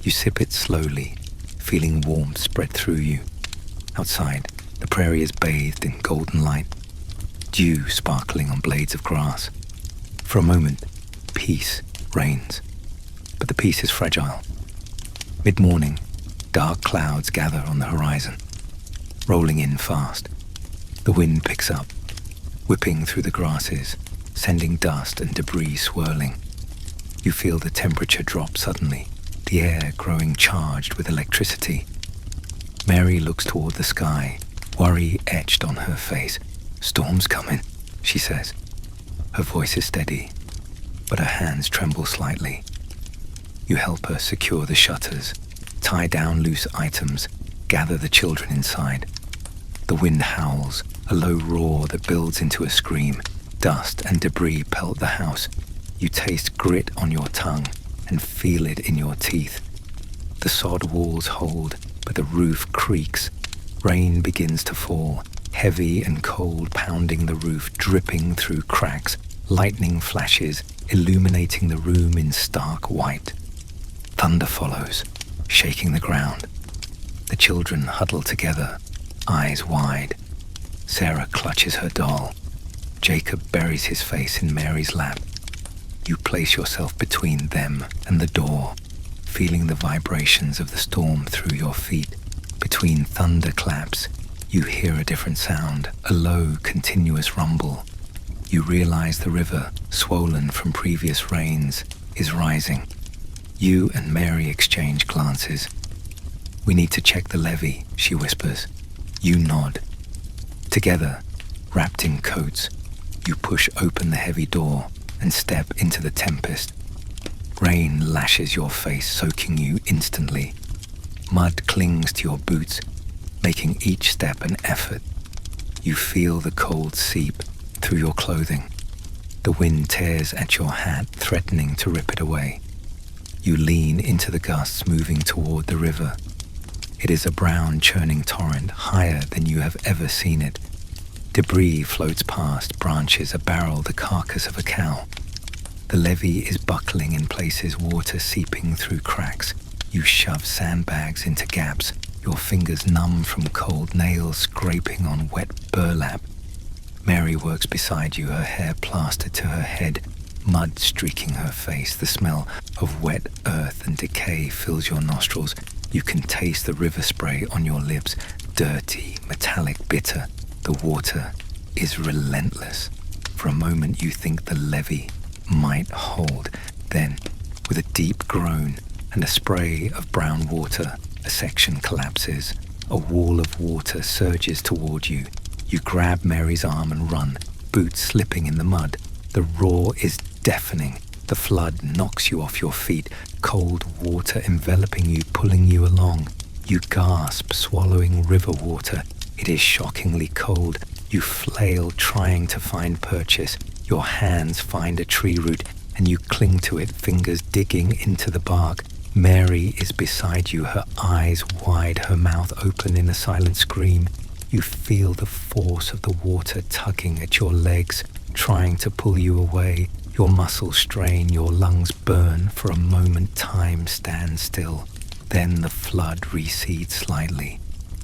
You sip it slowly, feeling warmth spread through you. Outside, the prairie is bathed in golden light, dew sparkling on blades of grass. For a moment, peace reigns, but the peace is fragile. Mid-morning, dark clouds gather on the horizon, rolling in fast. The wind picks up, whipping through the grasses, sending dust and debris swirling. You feel the temperature drop suddenly, the air growing charged with electricity. Mary looks toward the sky, worry etched on her face. "Storm's coming," she says. Her voice is steady, but her hands tremble slightly. You help her secure the shutters, tie down loose items, gather the children inside. The wind howls, a low roar that builds into a scream. Dust and debris pelt the house. You taste grit on your tongue and feel it in your teeth. The sod walls hold, but the roof creaks. Rain begins to fall, heavy and cold, pounding the roof, dripping through cracks. Lightning flashes, illuminating the room in stark white. Thunder follows, shaking the ground. The children huddle together, eyes wide. Sarah clutches her doll. Jacob buries his face in Mary's lap. You place yourself between them and the door, feeling the vibrations of the storm through your feet. Between thunderclaps, you hear a different sound, a low, continuous rumble. You realize the river, swollen from previous rains, is rising. You and Mary exchange glances. "We need to check the levee," she whispers. You nod. Together, wrapped in coats, you push open the heavy door and step into the tempest. Rain lashes your face, soaking you instantly. Mud clings to your boots, making each step an effort. You feel the cold seep through your clothing. The wind tears at your hat, threatening to rip it away. You lean into the gusts moving toward the river. It is a brown, churning torrent, higher than you have ever seen it. Debris floats past, branches, a barrel, the carcass of a cow. The levee is buckling in places, water seeping through cracks. You shove sandbags into gaps, your fingers numb from cold, nails scraping on wet burlap. Mary works beside you, her hair plastered to her head, mud streaking her face. The smell of wet earth and decay fills your nostrils. You can taste the river spray on your lips, dirty, metallic, bitter. The water is relentless. For a moment you think the levee might hold. Then, with a deep groan and a spray of brown water, a section collapses. A wall of water surges toward you. You grab Mary's arm and run, boots slipping in the mud. The roar is deafening. The flood knocks you off your feet, cold water enveloping you, pulling you along. You gasp, swallowing river water. It is shockingly cold. You flail, trying to find purchase. Your hands find a tree root, and you cling to it, fingers digging into the bark. Mary is beside you, her eyes wide, her mouth open in a silent scream. You feel the force of the water tugging at your legs, trying to pull you away. Your muscles strain, your lungs burn. For a moment, time stands still. Then the flood recedes slightly,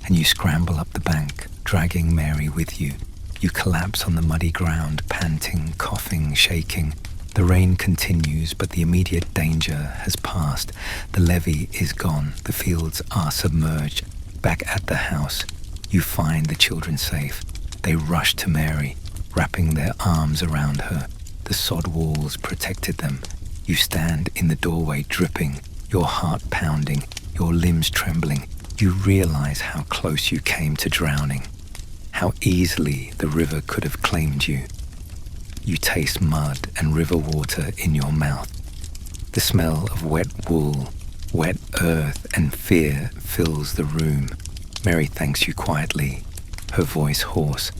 and you scramble up the bank, dragging Mary with you. You collapse on the muddy ground, panting, coughing, shaking. The rain continues, but the immediate danger has passed. The levee is gone. The fields are submerged. Back at the house, you find the children safe. They rush to Mary, wrapping their arms around her. The sod walls protected them. You stand in the doorway, dripping, your heart pounding, your limbs trembling. You realize how close you came to drowning, how easily the river could have claimed you. You taste mud and river water in your mouth. The smell of wet wool, wet earth, and fear fills the room. Mary thanks you quietly, her voice hoarse.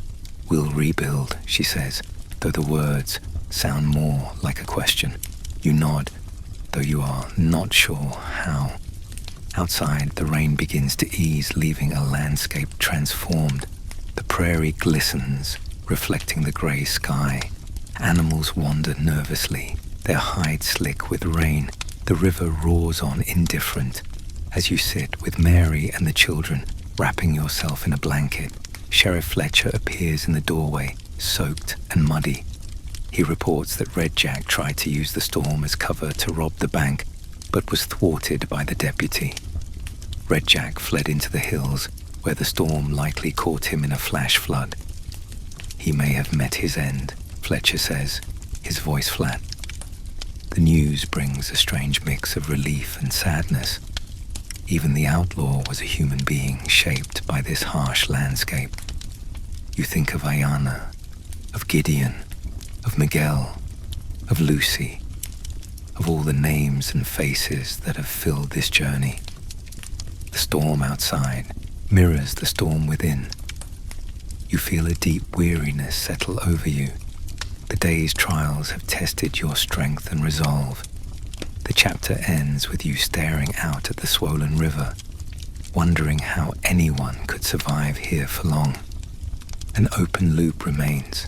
"We'll rebuild," she says, though the words sound more like a question. You nod, though you are not sure how. Outside, the rain begins to ease, leaving a landscape transformed. The prairie glistens, reflecting the grey sky. Animals wander nervously, their hides slick with rain. The river roars on, indifferent. As you sit with Mary and the children, wrapping yourself in a blanket, Sheriff Fletcher appears in the doorway, soaked and muddy. He reports that Red Jack tried to use the storm as cover to rob the bank, but was thwarted by the deputy. Red Jack fled into the hills, where the storm likely caught him in a flash flood. He may have met his end, Fletcher says, his voice flat. The news brings a strange mix of relief and sadness. Even the outlaw was a human being shaped by this harsh landscape. You think of Ayana, of Gideon, of Miguel, of Lucy, of all the names and faces that have filled this journey. The storm outside mirrors the storm within. You feel a deep weariness settle over you. The day's trials have tested your strength and resolve. The chapter ends with you staring out at the swollen river, wondering how anyone could survive here for long. An open loop remains.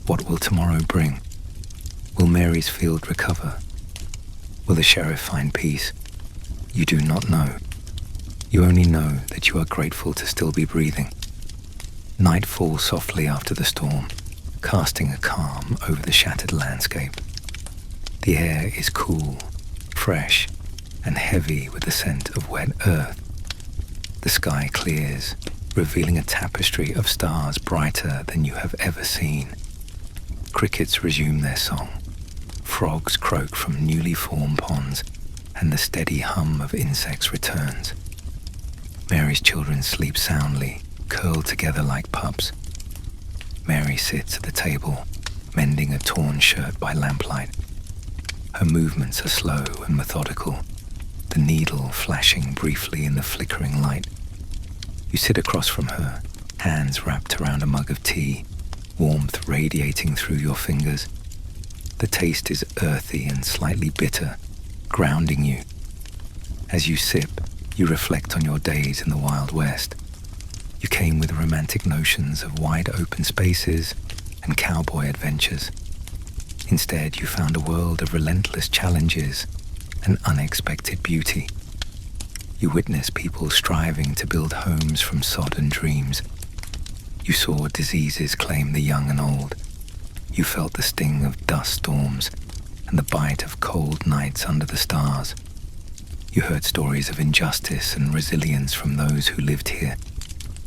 What will tomorrow bring? Will Mary's field recover? Will the sheriff find peace? You do not know. You only know that you are grateful to still be breathing. Night falls softly after the storm, casting a calm over the shattered landscape. The air is cool, fresh, and heavy with the scent of wet earth. The sky clears, revealing a tapestry of stars brighter than you have ever seen. Crickets resume their song. Frogs croak from newly formed ponds, and the steady hum of insects returns. Mary's children sleep soundly, curled together like pups. Mary sits at the table, mending a torn shirt by lamplight. Her movements are slow and methodical, the needle flashing briefly in the flickering light. You sit across from her, hands wrapped around a mug of tea, warmth radiating through your fingers. The taste is earthy and slightly bitter, grounding you. As you sip, you reflect on your days in the Wild West. You came with romantic notions of wide open spaces and cowboy adventures. Instead, you found a world of relentless challenges and unexpected beauty. You witnessed people striving to build homes from sodden dreams. You saw diseases claim the young and old. You felt the sting of dust storms and the bite of cold nights under the stars. You heard stories of injustice and resilience from those who lived here,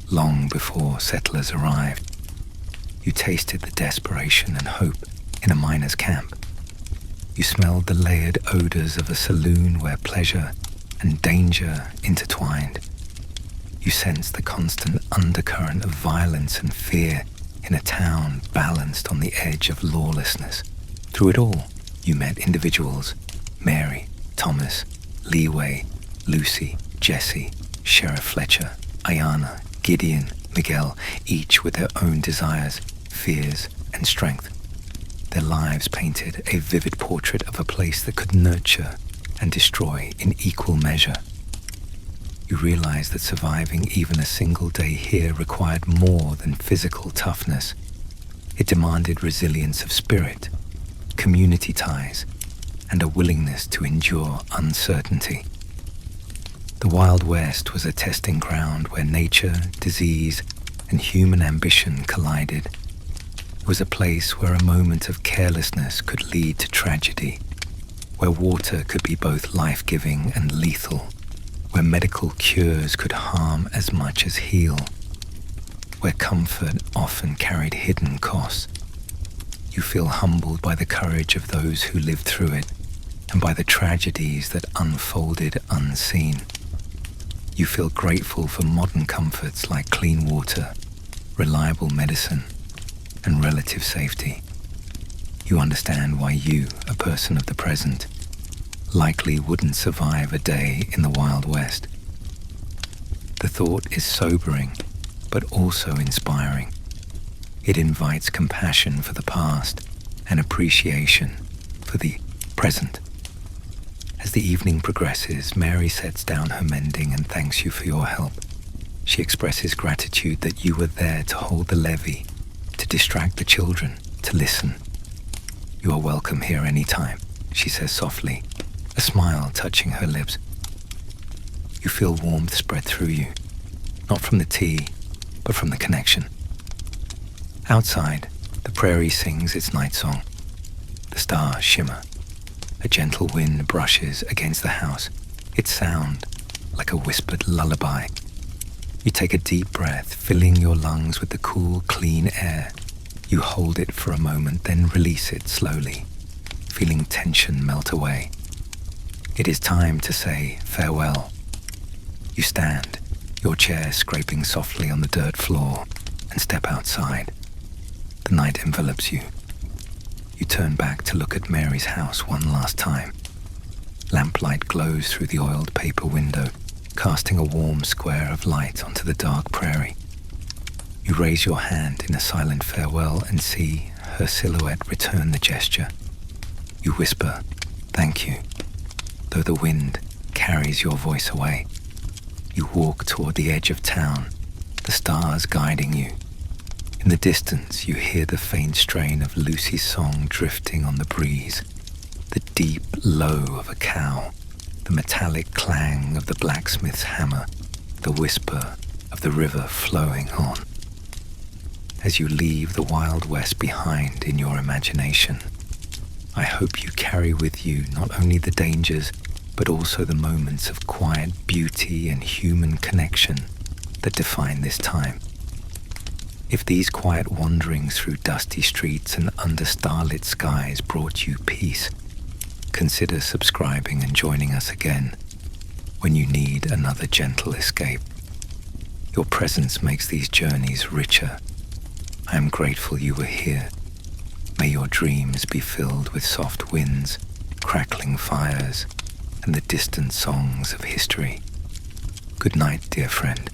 long before settlers arrived. You tasted the desperation and hope in a miner's camp. You smelled the layered odors of a saloon where pleasure and danger intertwined. You sensed the constant undercurrent of violence and fear in a town balanced on the edge of lawlessness. Through it all, you met individuals: Mary, Thomas, Leeway, Lucy, Jesse, Sheriff Fletcher, Ayana, Gideon, Miguel, each with their own desires, fears, and strength. Their lives painted a vivid portrait of a place that could nurture and destroy in equal measure. You realized that surviving even a single day here required more than physical toughness. It demanded resilience of spirit, community ties, and a willingness to endure uncertainty. The Wild West was a testing ground where nature, disease, and human ambition collided. It was a place where a moment of carelessness could lead to tragedy, where water could be both life-giving and lethal, where medical cures could harm as much as heal, where comfort often carried hidden costs. You feel humbled by the courage of those who lived through it, and by the tragedies that unfolded unseen. You feel grateful for modern comforts like clean water, reliable medicine, and relative safety. You understand why you, a person of the present, likely wouldn't survive a day in the Wild West. The thought is sobering, but also inspiring. It invites compassion for the past and appreciation for the present. As the evening progresses, Mary sets down her mending and thanks you for your help. She expresses gratitude that you were there to hold the levee, to distract the children, to listen. "You are welcome here any time," she says softly, a smile touching her lips. You feel warmth spread through you, not from the tea, but from the connection. Outside, the prairie sings its night song. The stars shimmer. A gentle wind brushes against the house, its sound like a whispered lullaby. You take a deep breath, filling your lungs with the cool, clean air, You hold it for a moment, then release it slowly, feeling tension melt away. It is time to say farewell. You stand, your chair scraping softly on the dirt floor, and step outside. The night envelops you. You turn back to look at Mary's house one last time. Lamplight glows through the oiled paper window, casting a warm square of light onto the dark prairie. You raise your hand in a silent farewell and see her silhouette return the gesture. You whisper, "Thank you," though the wind carries your voice away. You walk toward the edge of town, the stars guiding you. In the distance, you hear the faint strain of Lucy's song drifting on the breeze, the deep low of a cow, the metallic clang of the blacksmith's hammer, the whisper of the river flowing on. As you leave the Wild West behind in your imagination, I hope you carry with you not only the dangers, but also the moments of quiet beauty and human connection that define this time. If these quiet wanderings through dusty streets and under starlit skies brought you peace, consider subscribing and joining us again when you need another gentle escape. Your presence makes these journeys richer. I am grateful you were here. May your dreams be filled with soft winds, crackling fires, and the distant songs of history. Good night, dear friend.